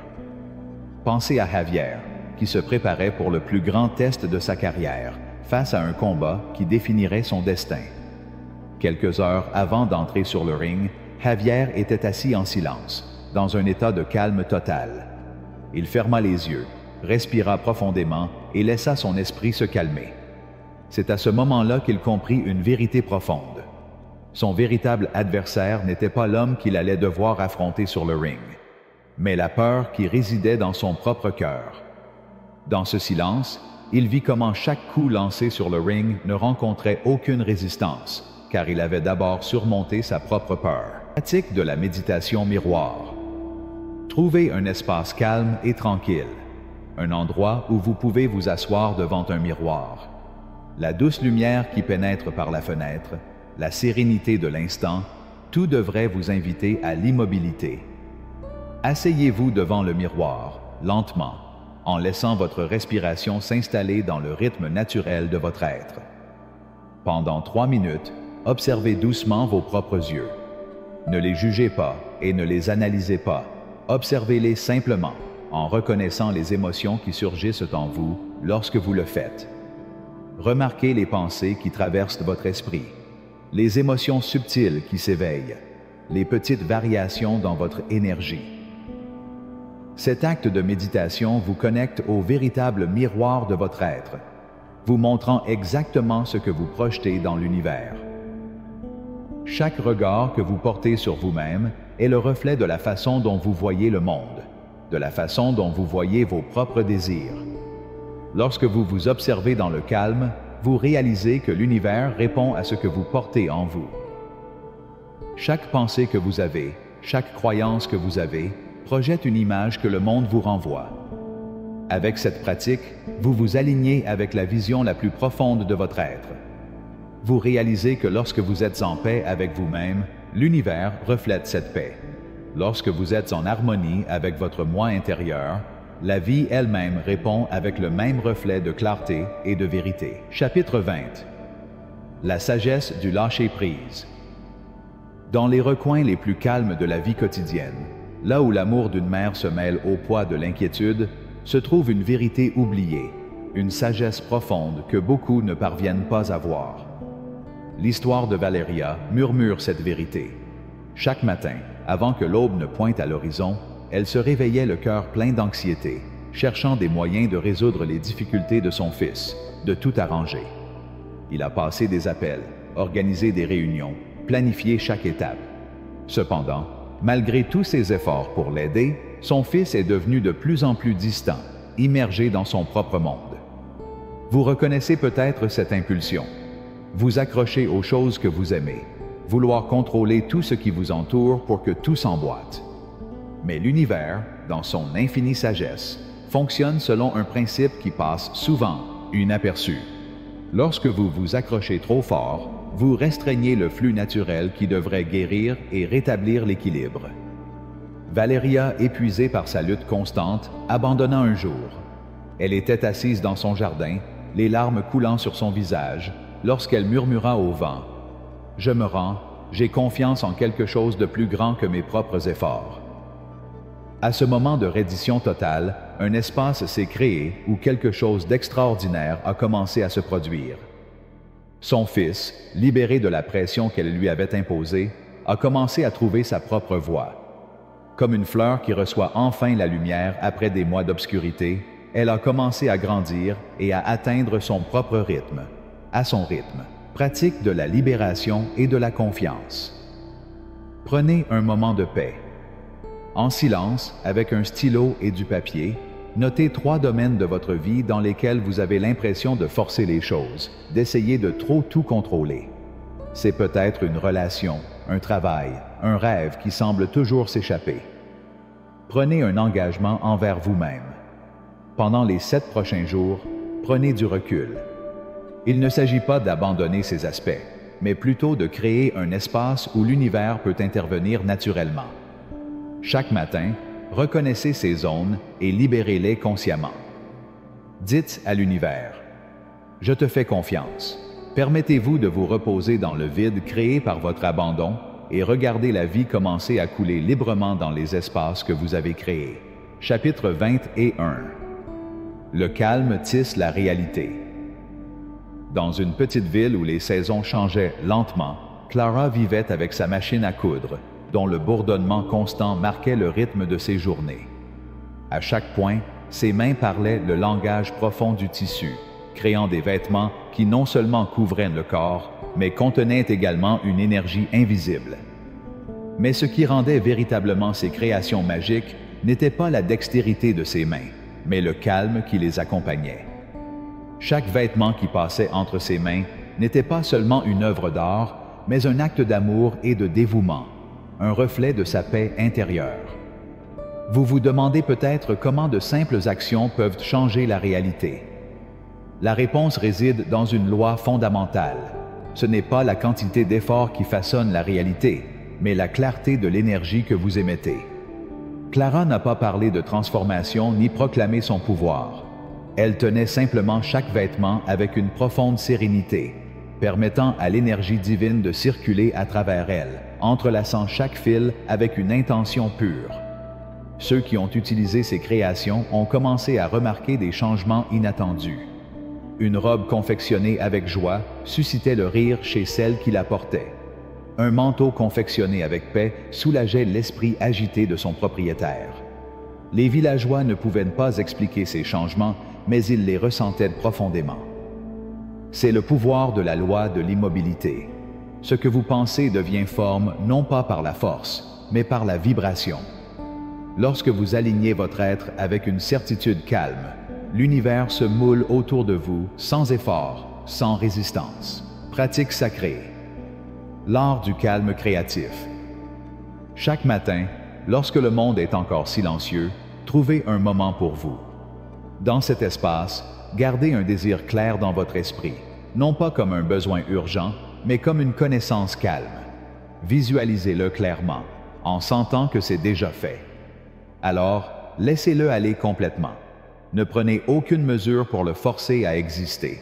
Pensez à Javier, qui se préparait pour le plus grand test de sa carrière, face à un combat qui définirait son destin. Quelques heures avant d'entrer sur le ring, Javier était assis en silence, dans un état de calme total. Il ferma les yeux, respira profondément et laissa son esprit se calmer. C'est à ce moment-là qu'il comprit une vérité profonde. Son véritable adversaire n'était pas l'homme qu'il allait devoir affronter sur le ring, mais la peur qui résidait dans son propre cœur. Dans ce silence, il vit comment chaque coup lancé sur le ring ne rencontrait aucune résistance, car il avait d'abord surmonté sa propre peur. Pratique de la méditation miroir. Trouvez un espace calme et tranquille, un endroit où vous pouvez vous asseoir devant un miroir. La douce lumière qui pénètre par la fenêtre, la sérénité de l'instant, tout devrait vous inviter à l'immobilité. Asseyez-vous devant le miroir, lentement, en laissant votre respiration s'installer dans le rythme naturel de votre être. Pendant 3 minutes, observez doucement vos propres yeux. Ne les jugez pas et ne les analysez pas. Observez-les simplement, en reconnaissant les émotions qui surgissent en vous lorsque vous le faites. Remarquez les pensées qui traversent votre esprit, les émotions subtiles qui s'éveillent, les petites variations dans votre énergie. Cet acte de méditation vous connecte au véritable miroir de votre être. vous montrant exactement ce que vous projetez dans l'univers. Chaque regard que vous portez sur vous-même est le reflet de la façon dont vous voyez le monde, de la façon dont vous voyez vos propres désirs. Lorsque vous vous observez dans le calme, vous réalisez que l'univers répond à ce que vous portez en vous. Chaque pensée que vous avez, chaque croyance que vous avez, projette une image que le monde vous renvoie. Avec cette pratique, vous vous alignez avec la vision la plus profonde de votre être. Vous réalisez que lorsque vous êtes en paix avec vous-même, l'univers reflète cette paix. Lorsque vous êtes en harmonie avec votre moi intérieur, la vie elle-même répond avec le même reflet de clarté et de vérité. Chapitre 20. La sagesse du lâcher-prise. Dans les recoins les plus calmes de la vie quotidienne, là où l'amour d'une mère se mêle au poids de l'inquiétude, se trouve une vérité oubliée, une sagesse profonde que beaucoup ne parviennent pas à voir. L'histoire de Valeria murmure cette vérité. Chaque matin, avant que l'aube ne pointe à l'horizon, elle se réveillait le cœur plein d'anxiété, cherchant des moyens de résoudre les difficultés de son fils, de tout arranger. Il a passé des appels, organisé des réunions, planifié chaque étape. Cependant, malgré tous ses efforts pour l'aider, son fils est devenu de plus en plus distant, immergé dans son propre monde. Vous reconnaissez peut-être cette impulsion. Vous accrochez aux choses que vous aimez, vouloir contrôler tout ce qui vous entoure pour que tout s'emboîte. Mais l'univers, dans son infinie sagesse, fonctionne selon un principe qui passe souvent inaperçu. Lorsque vous vous accrochez trop fort, vous restreignez le flux naturel qui devrait guérir et rétablir l'équilibre. Valeria, épuisée par sa lutte constante, abandonna un jour. Elle était assise dans son jardin, les larmes coulant sur son visage, lorsqu'elle murmura au vent « Je me rends, j'ai confiance en quelque chose de plus grand que mes propres efforts. » À ce moment de reddition totale, un espace s'est créé où quelque chose d'extraordinaire a commencé à se produire. Son fils, libéré de la pression qu'elle lui avait imposée, a commencé à trouver sa propre voie. Comme une fleur qui reçoit enfin la lumière après des mois d'obscurité, elle a commencé à grandir et à atteindre son propre rythme. À son rythme, pratique de la libération et de la confiance. Prenez un moment de paix. En silence, avec un stylo et du papier, notez 3 domaines de votre vie dans lesquels vous avez l'impression de forcer les choses, d'essayer de trop tout contrôler. C'est peut-être une relation, un travail, un rêve qui semble toujours s'échapper. Prenez un engagement envers vous-même. Pendant les 7 prochains jours, prenez du recul. Il ne s'agit pas d'abandonner ces aspects, mais plutôt de créer un espace où l'univers peut intervenir naturellement. Chaque matin, reconnaissez ces zones et libérez-les consciemment. Dites à l'univers « Je te fais confiance ». Permettez-vous de vous reposer dans le vide créé par votre abandon et regardez la vie commencer à couler librement dans les espaces que vous avez créés. Chapitre 21. Le calme tisse la réalité. Dans une petite ville où les saisons changeaient lentement, Clara vivait avec sa machine à coudre, dont le bourdonnement constant marquait le rythme de ses journées. À chaque point, ses mains parlaient le langage profond du tissu, créant des vêtements qui non seulement couvraient le corps, mais contenaient également une énergie invisible. Mais ce qui rendait véritablement ces créations magiques n'était pas la dextérité de ses mains, mais le calme qui les accompagnait. Chaque vêtement qui passait entre ses mains n'était pas seulement une œuvre d'art, mais un acte d'amour et de dévouement, un reflet de sa paix intérieure. Vous vous demandez peut-être comment de simples actions peuvent changer la réalité. La réponse réside dans une loi fondamentale. Ce n'est pas la quantité d'efforts qui façonne la réalité, mais la clarté de l'énergie que vous émettez. Clara n'a pas parlé de transformation ni proclamé son pouvoir. Elle tenait simplement chaque vêtement avec une profonde sérénité, permettant à l'énergie divine de circuler à travers elle, entrelaçant chaque fil avec une intention pure. Ceux qui ont utilisé ces créations ont commencé à remarquer des changements inattendus. Une robe confectionnée avec joie suscitait le rire chez celle qui la portait. Un manteau confectionné avec paix soulageait l'esprit agité de son propriétaire. Les villageois ne pouvaient pas expliquer ces changements, mais ils les ressentaient profondément. C'est le pouvoir de la loi de l'immobilité. Ce que vous pensez devient forme non pas par la force, mais par la vibration. Lorsque vous alignez votre être avec une certitude calme, l'univers se moule autour de vous sans effort, sans résistance. Pratique sacrée. L'art du calme créatif. Chaque matin, lorsque le monde est encore silencieux, trouvez un moment pour vous. Dans cet espace, gardez un désir clair dans votre esprit, non pas comme un besoin urgent, mais comme une connaissance calme. Visualisez-le clairement, en sentant que c'est déjà fait. Alors, laissez-le aller complètement. Ne prenez aucune mesure pour le forcer à exister.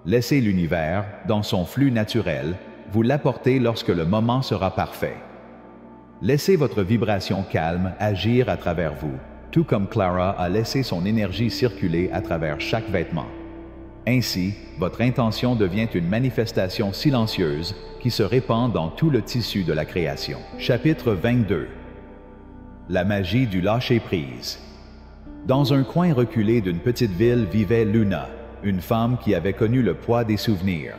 Laissez l'univers, dans son flux naturel, vous l'apporter lorsque le moment sera parfait. Laissez votre vibration calme agir à travers vous, tout comme Clara a laissé son énergie circuler à travers chaque vêtement. Ainsi, votre intention devient une manifestation silencieuse qui se répand dans tout le tissu de la création. Chapitre 22. La magie du lâcher-prise. Dans un coin reculé d'une petite ville vivait Luna, une femme qui avait connu le poids des souvenirs.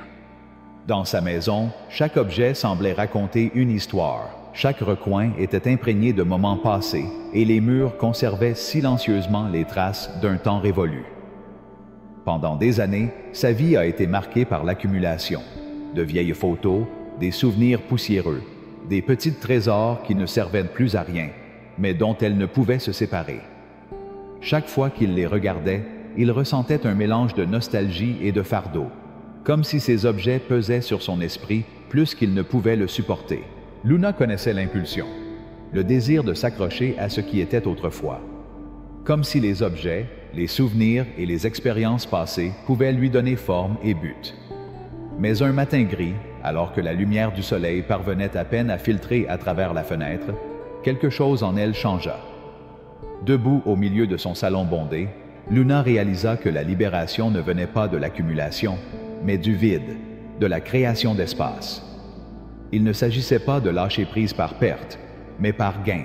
Dans sa maison, chaque objet semblait raconter une histoire. Chaque recoin était imprégné de moments passés et les murs conservaient silencieusement les traces d'un temps révolu. Pendant des années, sa vie a été marquée par l'accumulation. De vieilles photos, des souvenirs poussiéreux, des petits trésors qui ne servaient plus à rien, mais dont elle ne pouvait se séparer. Chaque fois qu'il les regardait, il ressentait un mélange de nostalgie et de fardeau, comme si ces objets pesaient sur son esprit plus qu'il ne pouvait le supporter. Luna connaissait l'impulsion, le désir de s'accrocher à ce qui était autrefois. Comme si les objets, les souvenirs et les expériences passées pouvaient lui donner forme et but. Mais un matin gris, alors que la lumière du soleil parvenait à peine à filtrer à travers la fenêtre, quelque chose en elle changea. Debout au milieu de son salon bondé, Luna réalisa que la libération ne venait pas de l'accumulation, mais du vide, de la création d'espace. Il ne s'agissait pas de lâcher prise par perte, mais par gain.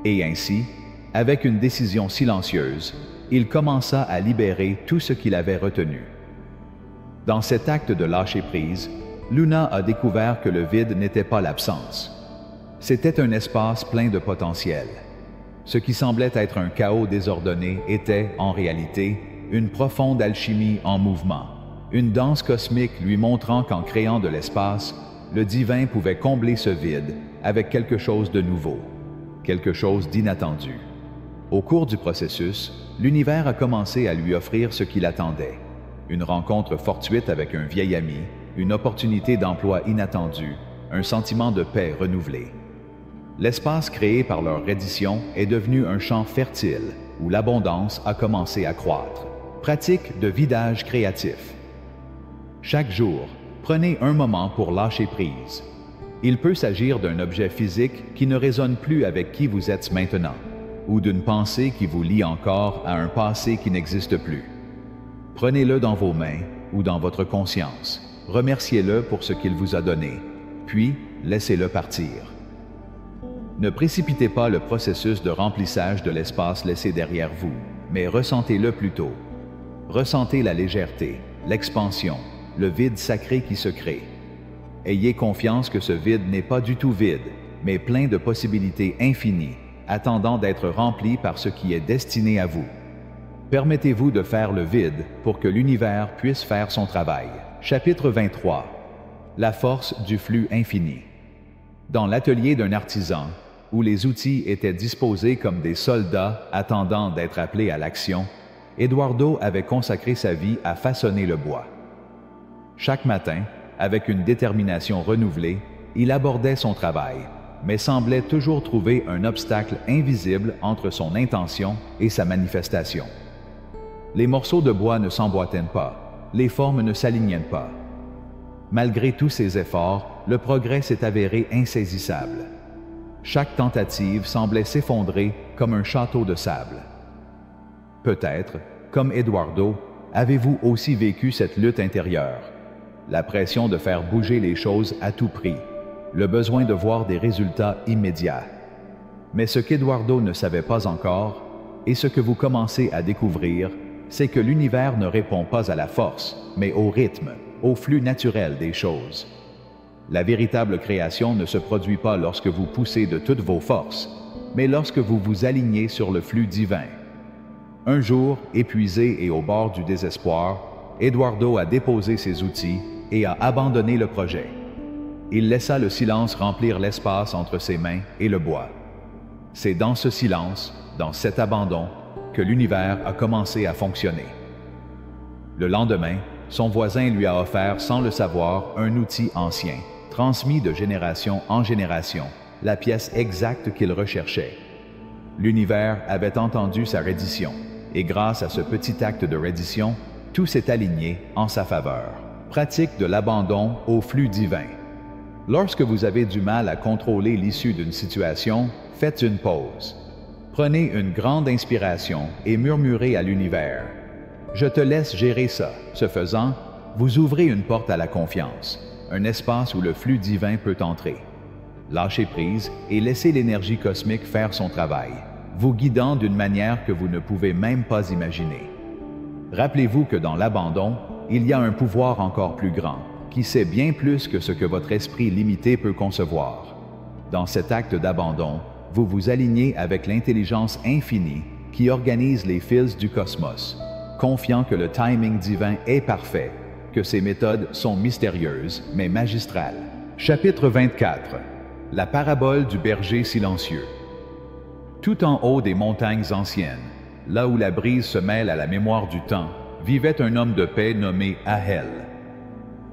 Et ainsi, avec une décision silencieuse, il commença à libérer tout ce qu'il avait retenu. Dans cet acte de lâcher prise, Luna a découvert que le vide n'était pas l'absence. C'était un espace plein de potentiel. Ce qui semblait être un chaos désordonné était, en réalité, une profonde alchimie en mouvement, une danse cosmique lui montrant qu'en créant de l'espace, le divin pouvait combler ce vide avec quelque chose de nouveau, quelque chose d'inattendu. Au cours du processus, l'univers a commencé à lui offrir ce qu'il attendait. Une rencontre fortuite avec un vieil ami, une opportunité d'emploi inattendue, un sentiment de paix renouvelé. L'espace créé par leur reddition est devenu un champ fertile où l'abondance a commencé à croître. Pratique de vidage créatif. Chaque jour, prenez un moment pour lâcher prise. Il peut s'agir d'un objet physique qui ne résonne plus avec qui vous êtes maintenant, ou d'une pensée qui vous lie encore à un passé qui n'existe plus. Prenez-le dans vos mains ou dans votre conscience. Remerciez-le pour ce qu'il vous a donné, puis laissez-le partir. Ne précipitez pas le processus de remplissage de l'espace laissé derrière vous, mais ressentez-le plutôt. Ressentez la légèreté, l'expansion, le vide sacré qui se crée. Ayez confiance que ce vide n'est pas du tout vide, mais plein de possibilités infinies, attendant d'être rempli par ce qui est destiné à vous. Permettez-vous de faire le vide pour que l'univers puisse faire son travail. Chapitre 23. La force du flux infini. Dans l'atelier d'un artisan, où les outils étaient disposés comme des soldats attendant d'être appelés à l'action, Eduardo avait consacré sa vie à façonner le bois. Chaque matin, avec une détermination renouvelée, il abordait son travail, mais semblait toujours trouver un obstacle invisible entre son intention et sa manifestation. Les morceaux de bois ne s'emboîtaient pas, les formes ne s'alignaient pas. Malgré tous ses efforts, le progrès s'est avéré insaisissable. Chaque tentative semblait s'effondrer comme un château de sable. Peut-être, comme Eduardo, avez-vous aussi vécu cette lutte intérieure, la pression de faire bouger les choses à tout prix, le besoin de voir des résultats immédiats. Mais ce qu'Eduardo ne savait pas encore, et ce que vous commencez à découvrir, c'est que l'univers ne répond pas à la force, mais au rythme, au flux naturel des choses. La véritable création ne se produit pas lorsque vous poussez de toutes vos forces, mais lorsque vous vous alignez sur le flux divin. Un jour, épuisé et au bord du désespoir, Eduardo a déposé ses outils et a abandonné le projet. Il laissa le silence remplir l'espace entre ses mains et le bois. C'est dans ce silence, dans cet abandon, que l'univers a commencé à fonctionner. Le lendemain, son voisin lui a offert, sans le savoir, un outil ancien, transmis de génération en génération, la pièce exacte qu'il recherchait. L'univers avait entendu sa reddition, et grâce à ce petit acte de reddition, tout s'est aligné en sa faveur. Pratique de l'abandon au flux divin. Lorsque vous avez du mal à contrôler l'issue d'une situation, faites une pause. Prenez une grande inspiration et murmurez à l'univers. Je te laisse gérer ça. Ce faisant, vous ouvrez une porte à la confiance, un espace où le flux divin peut entrer. Lâchez prise et laissez l'énergie cosmique faire son travail, vous guidant d'une manière que vous ne pouvez même pas imaginer. Rappelez-vous que dans l'abandon, il y a un pouvoir encore plus grand, qui sait bien plus que ce que votre esprit limité peut concevoir. Dans cet acte d'abandon, vous vous alignez avec l'intelligence infinie qui organise les fils du cosmos, confiant que le timing divin est parfait, que ses méthodes sont mystérieuses mais magistrales. Chapitre 24. La parabole du berger silencieux. Tout en haut des montagnes anciennes, là où la brise se mêle à la mémoire du temps, vivait un homme de paix nommé Ahel.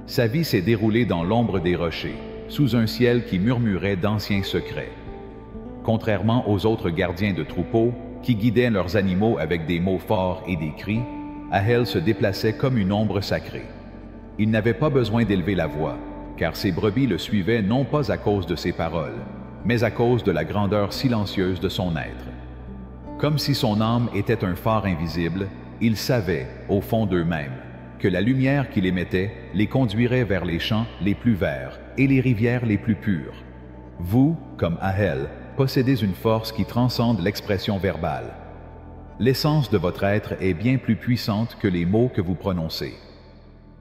Sa vie s'est déroulée dans l'ombre des rochers, sous un ciel qui murmurait d'anciens secrets. Contrairement aux autres gardiens de troupeaux, qui guidaient leurs animaux avec des mots forts et des cris, Ahel se déplaçait comme une ombre sacrée. Il n'avait pas besoin d'élever la voix, car ses brebis le suivaient non pas à cause de ses paroles, mais à cause de la grandeur silencieuse de son être. Comme si son âme était un phare invisible, ils savaient, au fond d'eux-mêmes, que la lumière qu'il émettait les conduirait vers les champs les plus verts et les rivières les plus pures. Vous, comme Ahel, possédez une force qui transcende l'expression verbale. L'essence de votre être est bien plus puissante que les mots que vous prononcez.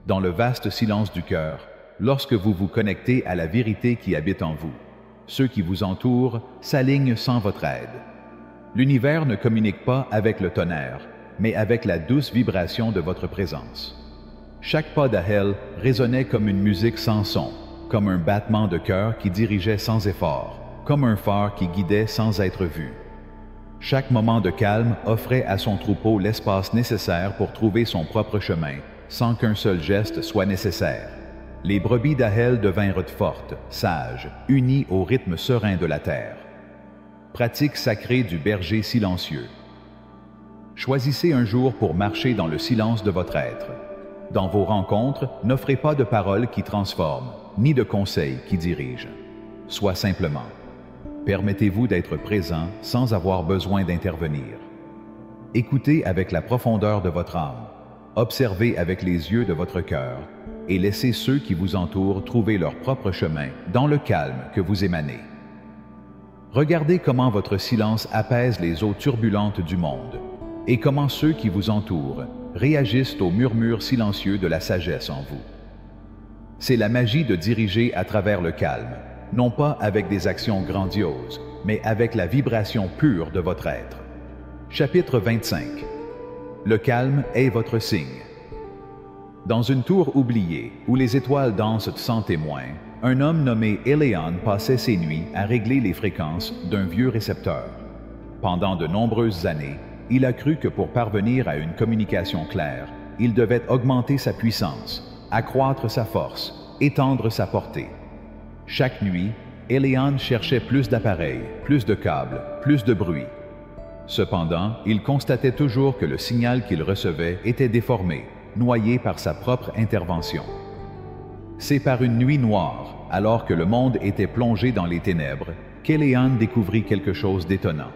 Dans le vaste silence du cœur, lorsque vous vous connectez à la vérité qui habite en vous, ceux qui vous entourent s'alignent sans votre aide. L'univers ne communique pas avec le tonnerre, mais avec la douce vibration de votre présence. Chaque pas d'Ahel résonnait comme une musique sans son, comme un battement de cœur qui dirigeait sans effort, comme un phare qui guidait sans être vu. Chaque moment de calme offrait à son troupeau l'espace nécessaire pour trouver son propre chemin, sans qu'un seul geste soit nécessaire. Les brebis d'Ahel devinrent fortes, sages, unies au rythme serein de la terre. Pratique sacrée du berger silencieux. Choisissez un jour pour marcher dans le silence de votre être. Dans vos rencontres, n'offrez pas de paroles qui transforment, ni de conseils qui dirigent. Soit simplement. Permettez-vous d'être présent sans avoir besoin d'intervenir. Écoutez avec la profondeur de votre âme. Observez avec les yeux de votre cœur et laissez ceux qui vous entourent trouver leur propre chemin dans le calme que vous émanez. Regardez comment votre silence apaise les eaux turbulentes du monde et comment ceux qui vous entourent réagissent au murmure silencieux de la sagesse en vous. C'est la magie de diriger à travers le calme, non pas avec des actions grandioses, mais avec la vibration pure de votre être. Chapitre 25. Le calme est votre signe. Dans une tour oubliée, où les étoiles dansent sans témoin, un homme nommé Eleon passait ses nuits à régler les fréquences d'un vieux récepteur. Pendant de nombreuses années, il a cru que pour parvenir à une communication claire, il devait augmenter sa puissance, accroître sa force, étendre sa portée. Chaque nuit, Eleon cherchait plus d'appareils, plus de câbles, plus de bruit. Cependant, il constatait toujours que le signal qu'il recevait était déformé, noyé par sa propre intervention. C'est par une nuit noire, alors que le monde était plongé dans les ténèbres, qu'Eleon découvrit quelque chose d'étonnant.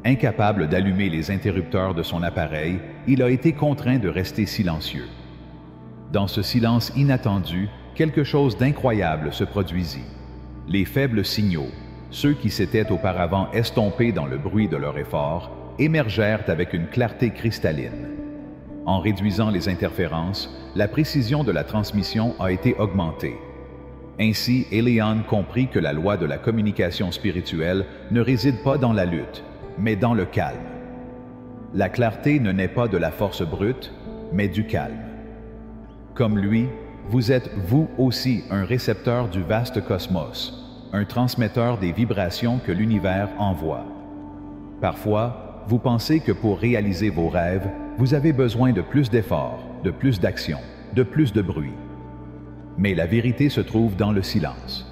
Incapable d'allumer les interrupteurs de son appareil, il a été contraint de rester silencieux. Dans ce silence inattendu, quelque chose d'incroyable se produisit. Les faibles signaux, ceux qui s'étaient auparavant estompés dans le bruit de leur effort, émergèrent avec une clarté cristalline. En réduisant les interférences, la précision de la transmission a été augmentée. Ainsi, Elion comprit que la loi de la communication spirituelle ne réside pas dans la lutte, mais dans le calme. La clarté ne naît pas de la force brute, mais du calme. Comme lui, vous êtes vous aussi un récepteur du vaste cosmos, un transmetteur des vibrations que l'univers envoie. Parfois, vous pensez que pour réaliser vos rêves, vous avez besoin de plus d'efforts, de plus d'action, de plus de bruit. Mais la vérité se trouve dans le silence.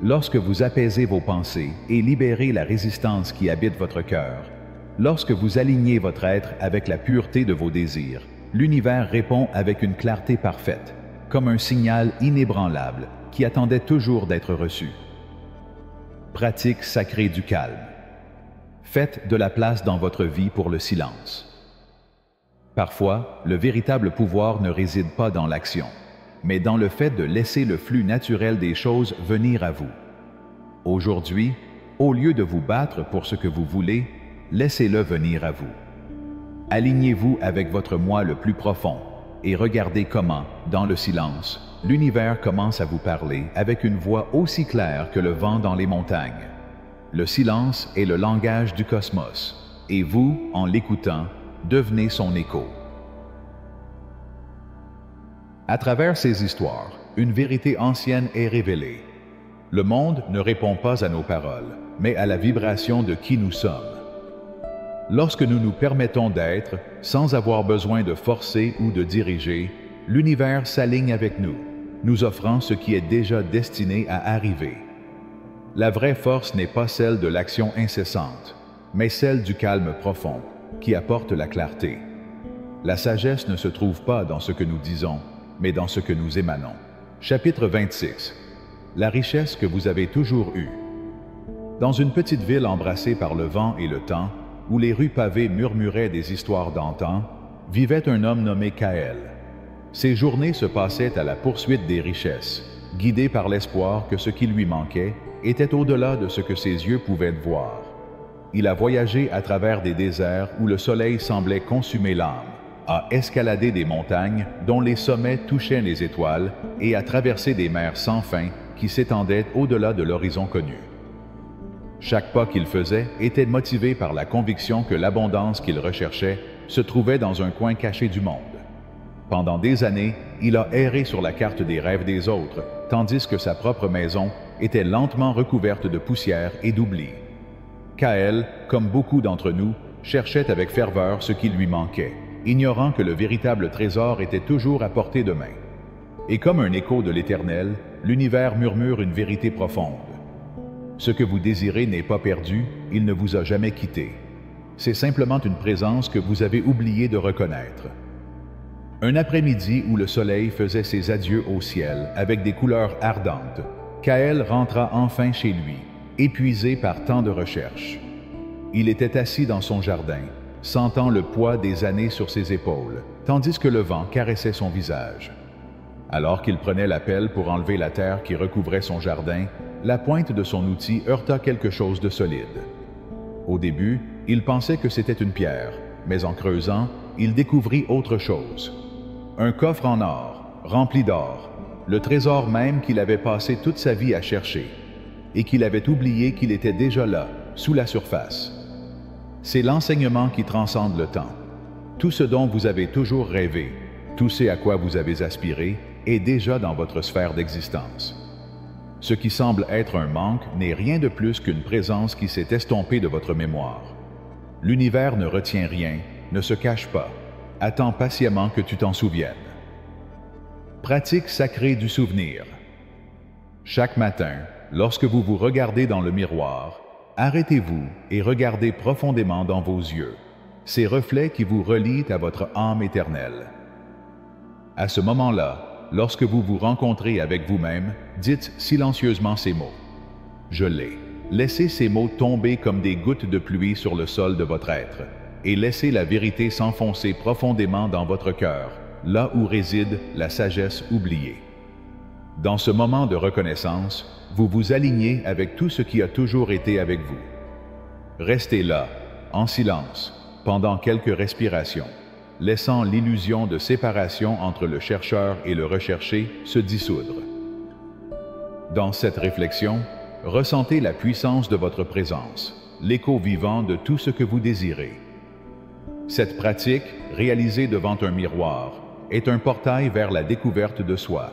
Lorsque vous apaisez vos pensées et libérez la résistance qui habite votre cœur, lorsque vous alignez votre être avec la pureté de vos désirs, l'univers répond avec une clarté parfaite, comme un signal inébranlable qui attendait toujours d'être reçu. Pratique sacrée du calme. Faites de la place dans votre vie pour le silence. Parfois, le véritable pouvoir ne réside pas dans l'action, mais dans le fait de laisser le flux naturel des choses venir à vous. Aujourd'hui, au lieu de vous battre pour ce que vous voulez, laissez-le venir à vous. Alignez-vous avec votre moi le plus profond et regardez comment, dans le silence, l'univers commence à vous parler avec une voix aussi claire que le vent dans les montagnes. Le silence est le langage du cosmos, et vous, en l'écoutant, devenez son écho. À travers ces histoires, une vérité ancienne est révélée. Le monde ne répond pas à nos paroles, mais à la vibration de qui nous sommes. Lorsque nous nous permettons d'être, sans avoir besoin de forcer ou de diriger, l'univers s'aligne avec nous, nous offrant ce qui est déjà destiné à arriver. La vraie force n'est pas celle de l'action incessante, mais celle du calme profond, qui apporte la clarté. La sagesse ne se trouve pas dans ce que nous disons, mais dans ce que nous émanons. Chapitre 26. La richesse que vous avez toujours eue. Dans une petite ville embrassée par le vent et le temps, où les rues pavées murmuraient des histoires d'antan, vivait un homme nommé Kael. Ses journées se passaient à la poursuite des richesses, guidé par l'espoir que ce qui lui manquait était au-delà de ce que ses yeux pouvaient voir. Il a voyagé à travers des déserts où le soleil semblait consumer l'âme, a escaladé des montagnes dont les sommets touchaient les étoiles et a traversé des mers sans fin qui s'étendaient au-delà de l'horizon connu. Chaque pas qu'il faisait était motivé par la conviction que l'abondance qu'il recherchait se trouvait dans un coin caché du monde. Pendant des années, il a erré sur la carte des rêves des autres, tandis que sa propre maison était lentement recouverte de poussière et d'oubli. Kael, comme beaucoup d'entre nous, cherchait avec ferveur ce qui lui manquait, ignorant que le véritable trésor était toujours à portée de main. Et comme un écho de l'Éternel, l'univers murmure une vérité profonde. Ce que vous désirez n'est pas perdu, il ne vous a jamais quitté. C'est simplement une présence que vous avez oublié de reconnaître. Un après-midi où le soleil faisait ses adieux au ciel avec des couleurs ardentes, Kael rentra enfin chez lui, épuisé par tant de recherches. Il était assis dans son jardin, sentant le poids des années sur ses épaules, tandis que le vent caressait son visage. Alors qu'il prenait la pelle pour enlever la terre qui recouvrait son jardin, la pointe de son outil heurta quelque chose de solide. Au début, il pensait que c'était une pierre, mais en creusant, il découvrit autre chose. Un coffre en or, rempli d'or, le trésor même qu'il avait passé toute sa vie à chercher, et qu'il avait oublié qu'il était déjà là, sous la surface. C'est l'enseignement qui transcende le temps. Tout ce dont vous avez toujours rêvé, tout ce à quoi vous avez aspiré, est déjà dans votre sphère d'existence. Ce qui semble être un manque n'est rien de plus qu'une présence qui s'est estompée de votre mémoire. L'univers ne retient rien, ne se cache pas. Attends patiemment que tu t'en souviennes. Pratique sacrée du souvenir. Chaque matin, lorsque vous vous regardez dans le miroir, arrêtez-vous et regardez profondément dans vos yeux, ces reflets qui vous relient à votre âme éternelle. À ce moment-là, lorsque vous vous rencontrez avec vous-même, dites silencieusement ces mots. Je l'ai. Laissez ces mots tomber comme des gouttes de pluie sur le sol de votre être, et laissez la vérité s'enfoncer profondément dans votre cœur, là où réside la sagesse oubliée. Dans ce moment de reconnaissance, vous vous alignez avec tout ce qui a toujours été avec vous. Restez là, en silence, pendant quelques respirations, laissant l'illusion de séparation entre le chercheur et le recherché se dissoudre. Dans cette réflexion, ressentez la puissance de votre présence, l'écho vivant de tout ce que vous désirez. Cette pratique, réalisée devant un miroir, est un portail vers la découverte de soi.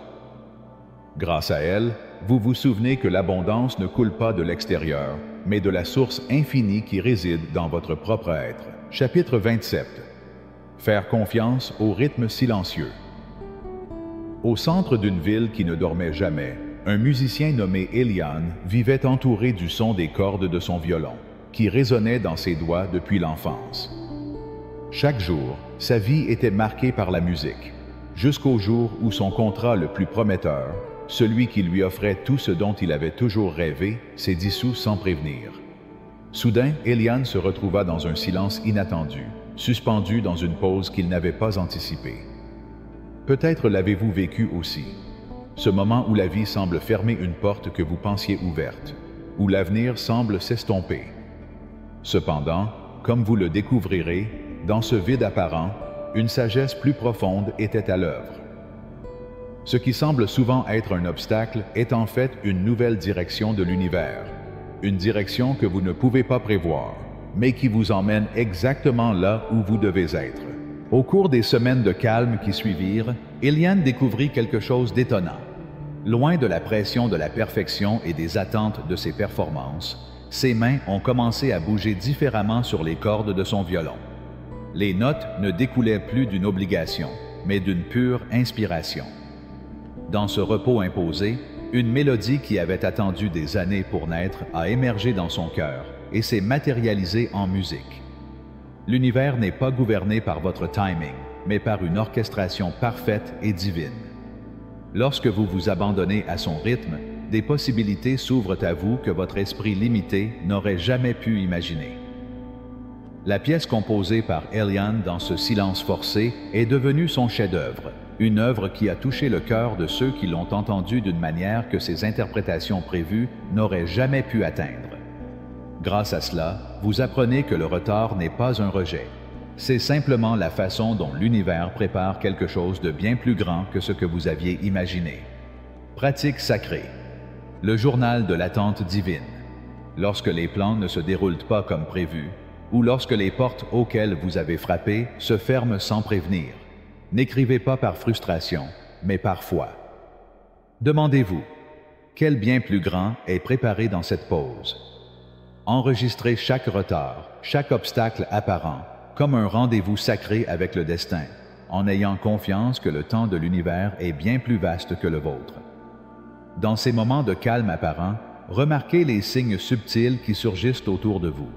Grâce à elle, vous vous souvenez que l'abondance ne coule pas de l'extérieur, mais de la source infinie qui réside dans votre propre être. Chapitre 27. Faire confiance au rythme silencieux. Au centre d'une ville qui ne dormait jamais, un musicien nommé Elian vivait entouré du son des cordes de son violon, qui résonnait dans ses doigts depuis l'enfance. Chaque jour, sa vie était marquée par la musique, jusqu'au jour où son contrat le plus prometteur, celui qui lui offrait tout ce dont il avait toujours rêvé, s'est dissous sans prévenir. Soudain, Elian se retrouva dans un silence inattendu, suspendu dans une pause qu'il n'avait pas anticipée. Peut-être l'avez-vous vécu aussi. Ce moment où la vie semble fermer une porte que vous pensiez ouverte, où l'avenir semble s'estomper. Cependant, comme vous le découvrirez, dans ce vide apparent, une sagesse plus profonde était à l'œuvre. Ce qui semble souvent être un obstacle est en fait une nouvelle direction de l'univers, une direction que vous ne pouvez pas prévoir, mais qui vous emmène exactement là où vous devez être. Au cours des semaines de calme qui suivirent, Elian découvrit quelque chose d'étonnant. Loin de la pression de la perfection et des attentes de ses performances, ses mains ont commencé à bouger différemment sur les cordes de son violon. Les notes ne découlaient plus d'une obligation, mais d'une pure inspiration. Dans ce repos imposé, une mélodie qui avait attendu des années pour naître a émergé dans son cœur et s'est matérialisée en musique. L'univers n'est pas gouverné par votre timing, mais par une orchestration parfaite et divine. Lorsque vous vous abandonnez à son rythme, des possibilités s'ouvrent à vous que votre esprit limité n'aurait jamais pu imaginer. La pièce composée par Elian dans ce silence forcé est devenue son chef-d'œuvre, une œuvre qui a touché le cœur de ceux qui l'ont entendue d'une manière que ses interprétations prévues n'auraient jamais pu atteindre. Grâce à cela, vous apprenez que le retard n'est pas un rejet. C'est simplement la façon dont l'univers prépare quelque chose de bien plus grand que ce que vous aviez imaginé. Pratique sacrée. Le journal de l'attente divine. Lorsque les plans ne se déroulent pas comme prévu, ou lorsque les portes auxquelles vous avez frappé se ferment sans prévenir, n'écrivez pas par frustration, mais par foi. Demandez-vous, quel bien plus grand est préparé dans cette pause? Enregistrez chaque retard, chaque obstacle apparent, comme un rendez-vous sacré avec le destin, en ayant confiance que le temps de l'univers est bien plus vaste que le vôtre. Dans ces moments de calme apparent, remarquez les signes subtils qui surgissent autour de vous.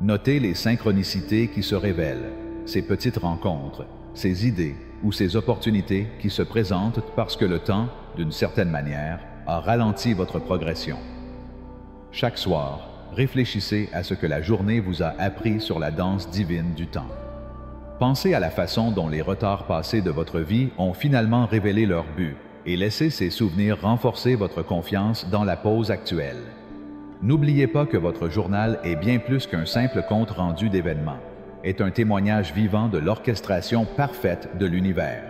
Notez les synchronicités qui se révèlent, ces petites rencontres, ces idées ou ces opportunités qui se présentent parce que le temps, d'une certaine manière, a ralenti votre progression. Chaque soir, réfléchissez à ce que la journée vous a appris sur la danse divine du temps. Pensez à la façon dont les retards passés de votre vie ont finalement révélé leur but et laissez ces souvenirs renforcer votre confiance dans la pause actuelle. N'oubliez pas que votre journal est bien plus qu'un simple compte-rendu d'événements, est un témoignage vivant de l'orchestration parfaite de l'univers.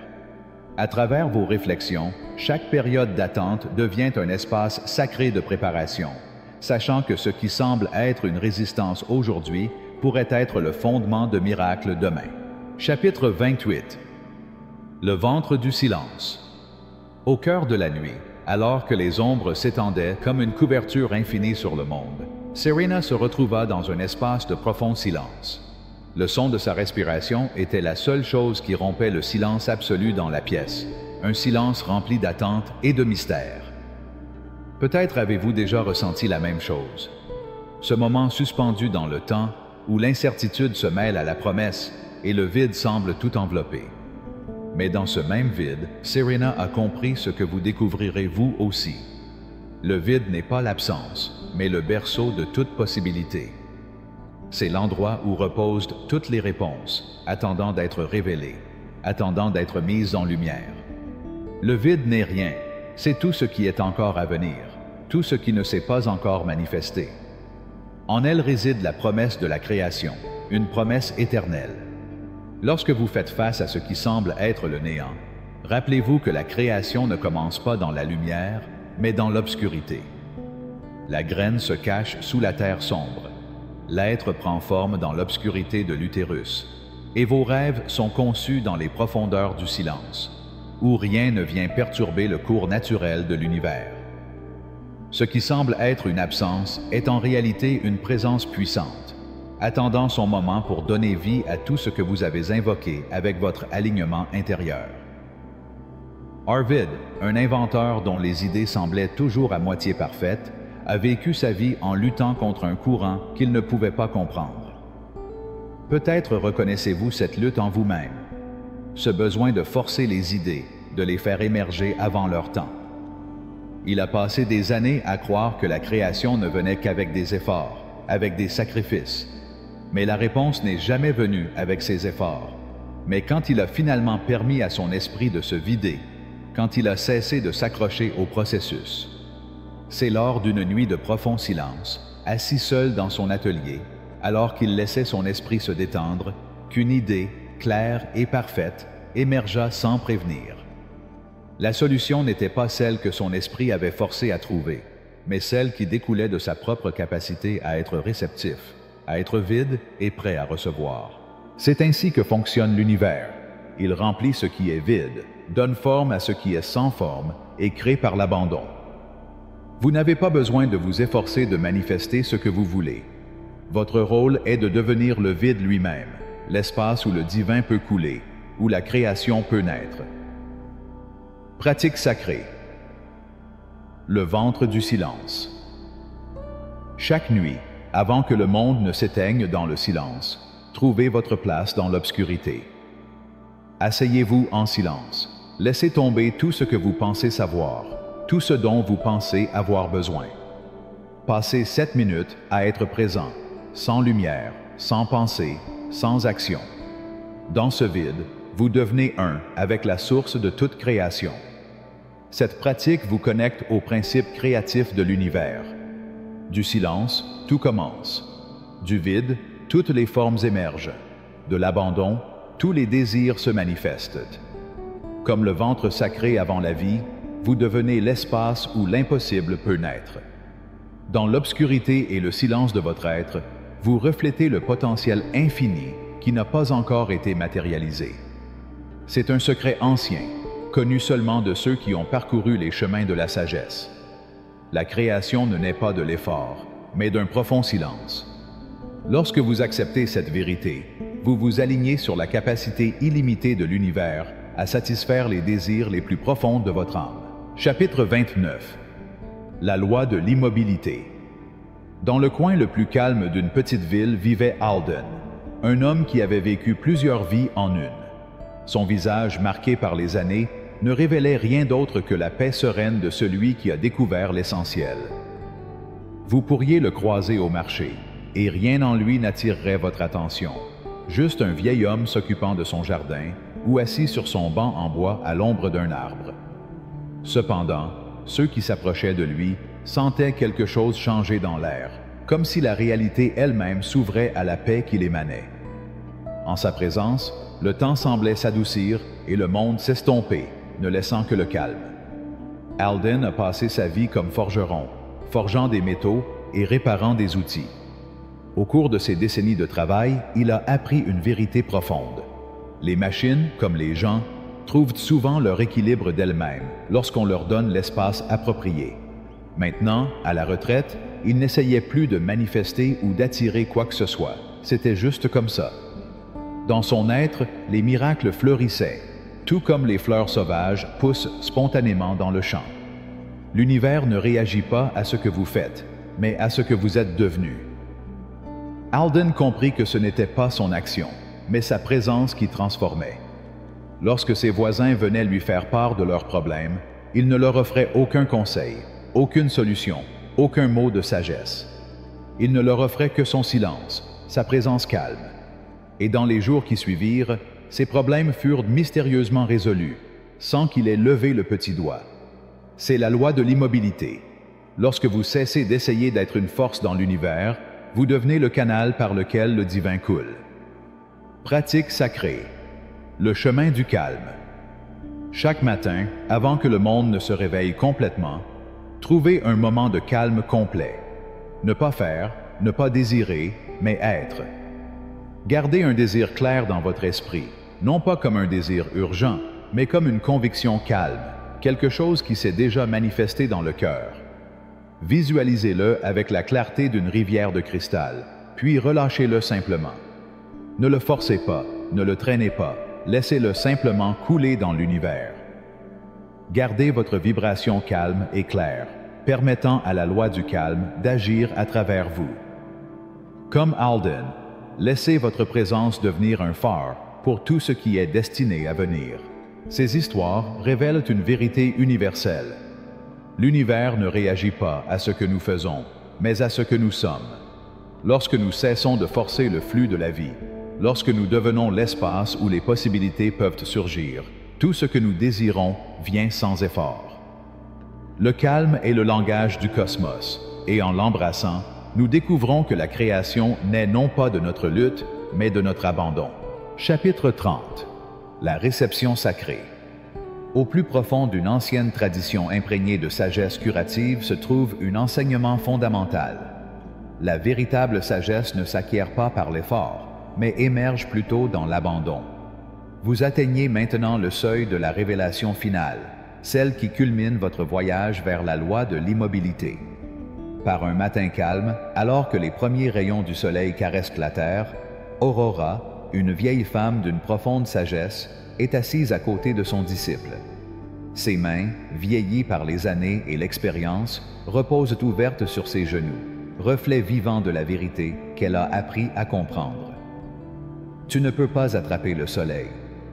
À travers vos réflexions, chaque période d'attente devient un espace sacré de préparation, sachant que ce qui semble être une résistance aujourd'hui pourrait être le fondement de miracles demain. Chapitre 28. Le ventre du silence. Au cœur de la nuit, alors que les ombres s'étendaient comme une couverture infinie sur le monde, Serena se retrouva dans un espace de profond silence. Le son de sa respiration était la seule chose qui rompait le silence absolu dans la pièce, un silence rempli d'attente et de mystère. Peut-être avez-vous déjà ressenti la même chose. Ce moment suspendu dans le temps, où l'incertitude se mêle à la promesse et le vide semble tout envelopper. Mais dans ce même vide, Serena a compris ce que vous découvrirez vous aussi. Le vide n'est pas l'absence, mais le berceau de toute possibilité. C'est l'endroit où reposent toutes les réponses, attendant d'être révélées, attendant d'être mises en lumière. Le vide n'est rien, c'est tout ce qui est encore à venir, tout ce qui ne s'est pas encore manifesté. En elle réside la promesse de la création, une promesse éternelle. Lorsque vous faites face à ce qui semble être le néant, rappelez-vous que la création ne commence pas dans la lumière, mais dans l'obscurité. La graine se cache sous la terre sombre. L'être prend forme dans l'obscurité de l'utérus. Et vos rêves sont conçus dans les profondeurs du silence, où rien ne vient perturber le cours naturel de l'univers. Ce qui semble être une absence est en réalité une présence puissante, attendant son moment pour donner vie à tout ce que vous avez invoqué avec votre alignement intérieur. Arvid, un inventeur dont les idées semblaient toujours à moitié parfaites, a vécu sa vie en luttant contre un courant qu'il ne pouvait pas comprendre. Peut-être reconnaissez-vous cette lutte en vous-même, ce besoin de forcer les idées, de les faire émerger avant leur temps. Il a passé des années à croire que la création ne venait qu'avec des efforts, avec des sacrifices. Mais la réponse n'est jamais venue avec ces efforts. Mais quand il a finalement permis à son esprit de se vider, quand il a cessé de s'accrocher au processus, c'est lors d'une nuit de profond silence, assis seul dans son atelier, alors qu'il laissait son esprit se détendre, qu'une idée, claire et parfaite, émergea sans prévenir. La solution n'était pas celle que son esprit avait forcé à trouver, mais celle qui découlait de sa propre capacité à être réceptif, à être vide et prêt à recevoir. C'est ainsi que fonctionne l'univers. Il remplit ce qui est vide, donne forme à ce qui est sans forme et crée par l'abandon. Vous n'avez pas besoin de vous efforcer de manifester ce que vous voulez. Votre rôle est de devenir le vide lui-même, l'espace où le divin peut couler, où la création peut naître. Pratique sacrée. Le ventre du silence. Chaque nuit, avant que le monde ne s'éteigne dans le silence, trouvez votre place dans l'obscurité. Asseyez-vous en silence. Laissez tomber tout ce que vous pensez savoir, tout ce dont vous pensez avoir besoin. Passez 7 minutes à être présent, sans lumière, sans pensée, sans action. Dans ce vide, vous devenez un avec la source de toute création. Cette pratique vous connecte au principe créatif de l'univers. Du silence, tout commence. Du vide, toutes les formes émergent. De l'abandon, tous les désirs se manifestent. Comme le ventre sacré avant la vie, vous devenez l'espace où l'impossible peut naître. Dans l'obscurité et le silence de votre être, vous reflétez le potentiel infini qui n'a pas encore été matérialisé. C'est un secret ancien, connu seulement de ceux qui ont parcouru les chemins de la sagesse. La création ne naît pas de l'effort, mais d'un profond silence. Lorsque vous acceptez cette vérité, vous vous alignez sur la capacité illimitée de l'univers à satisfaire les désirs les plus profonds de votre âme. Chapitre 29. La loi de l'immobilité. Dans le coin le plus calme d'une petite ville vivait Alden, un homme qui avait vécu plusieurs vies en une. Son visage marqué par les années ne révélait rien d'autre que la paix sereine de celui qui a découvert l'essentiel. Vous pourriez le croiser au marché, et rien en lui n'attirerait votre attention. Juste un vieil homme s'occupant de son jardin ou assis sur son banc en bois à l'ombre d'un arbre. Cependant, ceux qui s'approchaient de lui sentaient quelque chose changer dans l'air, comme si la réalité elle-même s'ouvrait à la paix qu'il émanait. En sa présence, le temps semblait s'adoucir et le monde s'estomper, ne laissant que le calme. Alden a passé sa vie comme forgeron, forgeant des métaux et réparant des outils. Au cours de ces décennies de travail, il a appris une vérité profonde. Les machines, comme les gens, trouvent souvent leur équilibre d'elles-mêmes lorsqu'on leur donne l'espace approprié. Maintenant, à la retraite, il n'essayait plus de manifester ou d'attirer quoi que ce soit. C'était juste comme ça. Dans son être, les miracles fleurissaient, tout comme les fleurs sauvages poussent spontanément dans le champ. L'univers ne réagit pas à ce que vous faites, mais à ce que vous êtes devenu. Alden comprit que ce n'était pas son action, mais sa présence qui transformait. Lorsque ses voisins venaient lui faire part de leurs problèmes, il ne leur offrait aucun conseil, aucune solution, aucun mot de sagesse. Il ne leur offrait que son silence, sa présence calme. Et dans les jours qui suivirent, ses problèmes furent mystérieusement résolus, sans qu'il ait levé le petit doigt. C'est la loi de l'immobilité. Lorsque vous cessez d'essayer d'être une force dans l'univers, vous devenez le canal par lequel le divin coule. Pratique sacrée. Le chemin du calme. Chaque matin, avant que le monde ne se réveille complètement, trouvez un moment de calme complet. Ne pas faire, ne pas désirer, mais être. Gardez un désir clair dans votre esprit, non pas comme un désir urgent, mais comme une conviction calme, quelque chose qui s'est déjà manifesté dans le cœur. Visualisez-le avec la clarté d'une rivière de cristal, puis relâchez-le simplement. Ne le forcez pas, ne le traînez pas, laissez-le simplement couler dans l'univers. Gardez votre vibration calme et claire, permettant à la loi du calme d'agir à travers vous. Comme Alden, laissez votre présence devenir un phare pour tout ce qui est destiné à venir. Ces histoires révèlent une vérité universelle. L'univers ne réagit pas à ce que nous faisons, mais à ce que nous sommes. Lorsque nous cessons de forcer le flux de la vie, lorsque nous devenons l'espace où les possibilités peuvent surgir, tout ce que nous désirons vient sans effort. Le calme est le langage du cosmos, et en l'embrassant, nous découvrons que la création naît non pas de notre lutte, mais de notre abandon. Chapitre 30. La réception sacrée. Au plus profond d'une ancienne tradition imprégnée de sagesse curative se trouve un enseignement fondamental. La véritable sagesse ne s'acquiert pas par l'effort, mais émerge plutôt dans l'abandon. Vous atteignez maintenant le seuil de la révélation finale, celle qui culmine votre voyage vers la loi de l'immobilité. Par un matin calme, alors que les premiers rayons du soleil caressent la terre, Aurora, une vieille femme d'une profonde sagesse, est assise à côté de son disciple. Ses mains, vieillies par les années et l'expérience, reposent ouvertes sur ses genoux, reflet vivant de la vérité qu'elle a appris à comprendre. « Tu ne peux pas attraper le soleil »,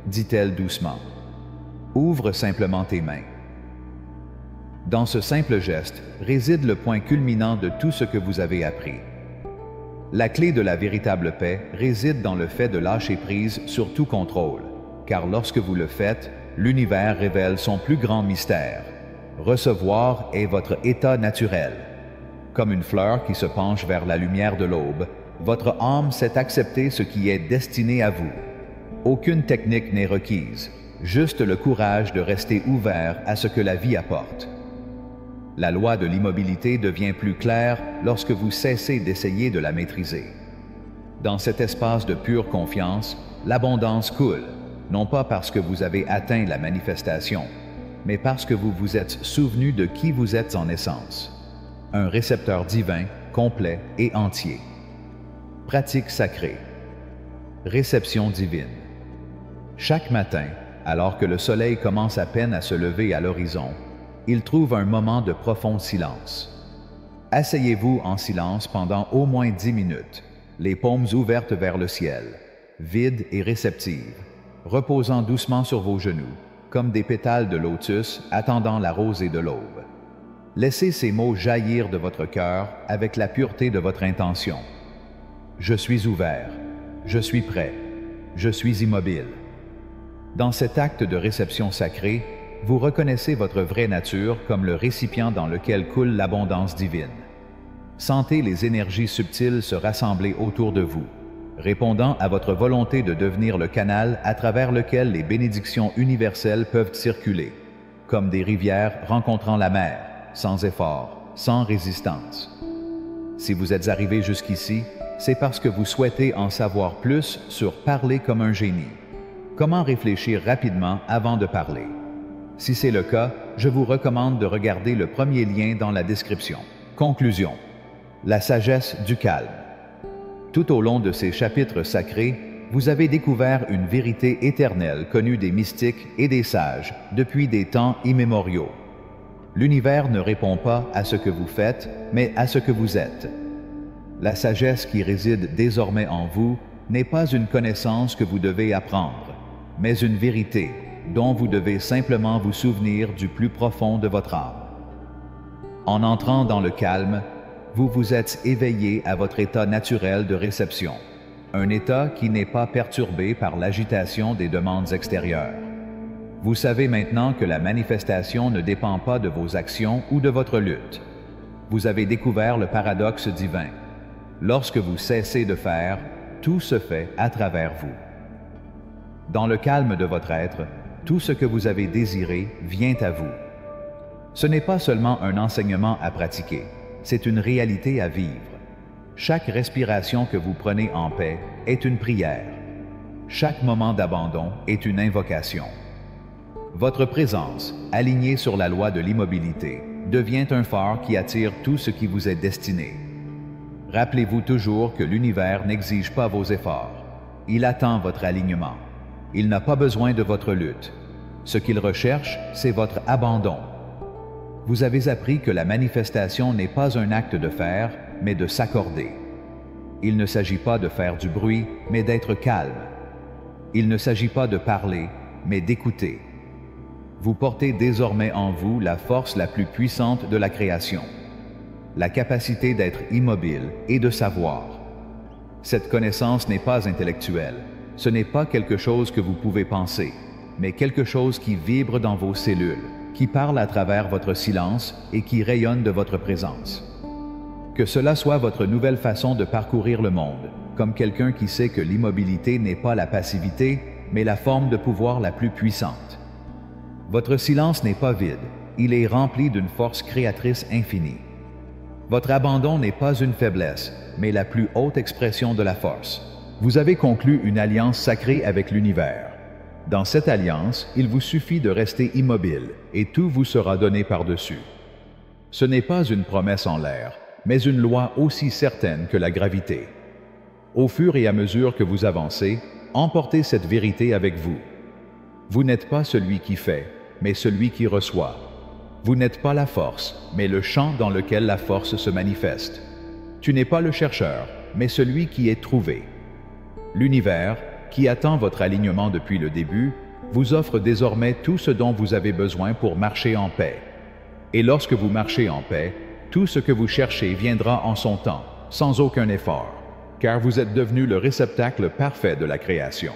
dit-elle doucement. « Ouvre simplement tes mains. » Dans ce simple geste réside le point culminant de tout ce que vous avez appris. La clé de la véritable paix réside dans le fait de lâcher prise sur tout contrôle, car lorsque vous le faites, l'univers révèle son plus grand mystère. Recevoir est votre état naturel. Comme une fleur qui se penche vers la lumière de l'aube, votre âme sait accepter ce qui est destiné à vous. Aucune technique n'est requise, juste le courage de rester ouvert à ce que la vie apporte. La loi de l'immobilité devient plus claire lorsque vous cessez d'essayer de la maîtriser. Dans cet espace de pure confiance, l'abondance coule, non pas parce que vous avez atteint la manifestation, mais parce que vous vous êtes souvenu de qui vous êtes en essence. Un récepteur divin, complet et entier. Pratique sacrée. Réception divine. Chaque matin, alors que le soleil commence à peine à se lever à l'horizon, il trouve un moment de profond silence. Asseyez-vous en silence pendant au moins 10 minutes, les paumes ouvertes vers le ciel, vides et réceptives, reposant doucement sur vos genoux, comme des pétales de lotus attendant la rosée de l'aube. Laissez ces mots jaillir de votre cœur avec la pureté de votre intention. Je suis ouvert, je suis prêt, je suis immobile. Dans cet acte de réception sacrée, vous reconnaissez votre vraie nature comme le récipient dans lequel coule l'abondance divine. Sentez les énergies subtiles se rassembler autour de vous, répondant à votre volonté de devenir le canal à travers lequel les bénédictions universelles peuvent circuler, comme des rivières rencontrant la mer, sans effort, sans résistance. Si vous êtes arrivé jusqu'ici, c'est parce que vous souhaitez en savoir plus sur parler comme un génie. Comment réfléchir rapidement avant de parler? Si c'est le cas, je vous recommande de regarder le premier lien dans la description. Conclusion. La sagesse du calme. Tout au long de ces chapitres sacrés, vous avez découvert une vérité éternelle connue des mystiques et des sages depuis des temps immémoriaux. L'univers ne répond pas à ce que vous faites, mais à ce que vous êtes. La sagesse qui réside désormais en vous n'est pas une connaissance que vous devez apprendre, mais une vérité dont vous devez simplement vous souvenir du plus profond de votre âme. En entrant dans le calme, vous vous êtes éveillé à votre état naturel de réception, un état qui n'est pas perturbé par l'agitation des demandes extérieures. Vous savez maintenant que la manifestation ne dépend pas de vos actions ou de votre lutte. Vous avez découvert le paradoxe divin. Lorsque vous cessez de faire, tout se fait à travers vous. Dans le calme de votre être, tout ce que vous avez désiré vient à vous. Ce n'est pas seulement un enseignement à pratiquer, c'est une réalité à vivre. Chaque respiration que vous prenez en paix est une prière. Chaque moment d'abandon est une invocation. Votre présence, alignée sur la loi de l'immobilité, devient un phare qui attire tout ce qui vous est destiné. Rappelez-vous toujours que l'univers n'exige pas vos efforts. Il attend votre alignement. Il n'a pas besoin de votre lutte. Ce qu'il recherche, c'est votre abandon. Vous avez appris que la manifestation n'est pas un acte de faire, mais de s'accorder. Il ne s'agit pas de faire du bruit, mais d'être calme. Il ne s'agit pas de parler, mais d'écouter. Vous portez désormais en vous la force la plus puissante de la création, la capacité d'être immobile et de savoir. Cette connaissance n'est pas intellectuelle, ce n'est pas quelque chose que vous pouvez penser, mais quelque chose qui vibre dans vos cellules, qui parle à travers votre silence et qui rayonne de votre présence. Que cela soit votre nouvelle façon de parcourir le monde, comme quelqu'un qui sait que l'immobilité n'est pas la passivité, mais la forme de pouvoir la plus puissante. Votre silence n'est pas vide, il est rempli d'une force créatrice infinie. Votre abandon n'est pas une faiblesse, mais la plus haute expression de la force. Vous avez conclu une alliance sacrée avec l'univers. Dans cette alliance, il vous suffit de rester immobile et tout vous sera donné par-dessus. Ce n'est pas une promesse en l'air, mais une loi aussi certaine que la gravité. Au fur et à mesure que vous avancez, emportez cette vérité avec vous. Vous n'êtes pas celui qui fait, mais celui qui reçoit. Vous n'êtes pas la force, mais le champ dans lequel la force se manifeste. Tu n'es pas le chercheur, mais celui qui est trouvé. L'univers, qui attend votre alignement depuis le début, vous offre désormais tout ce dont vous avez besoin pour marcher en paix. Et lorsque vous marchez en paix, tout ce que vous cherchez viendra en son temps, sans aucun effort, car vous êtes devenu le réceptacle parfait de la création.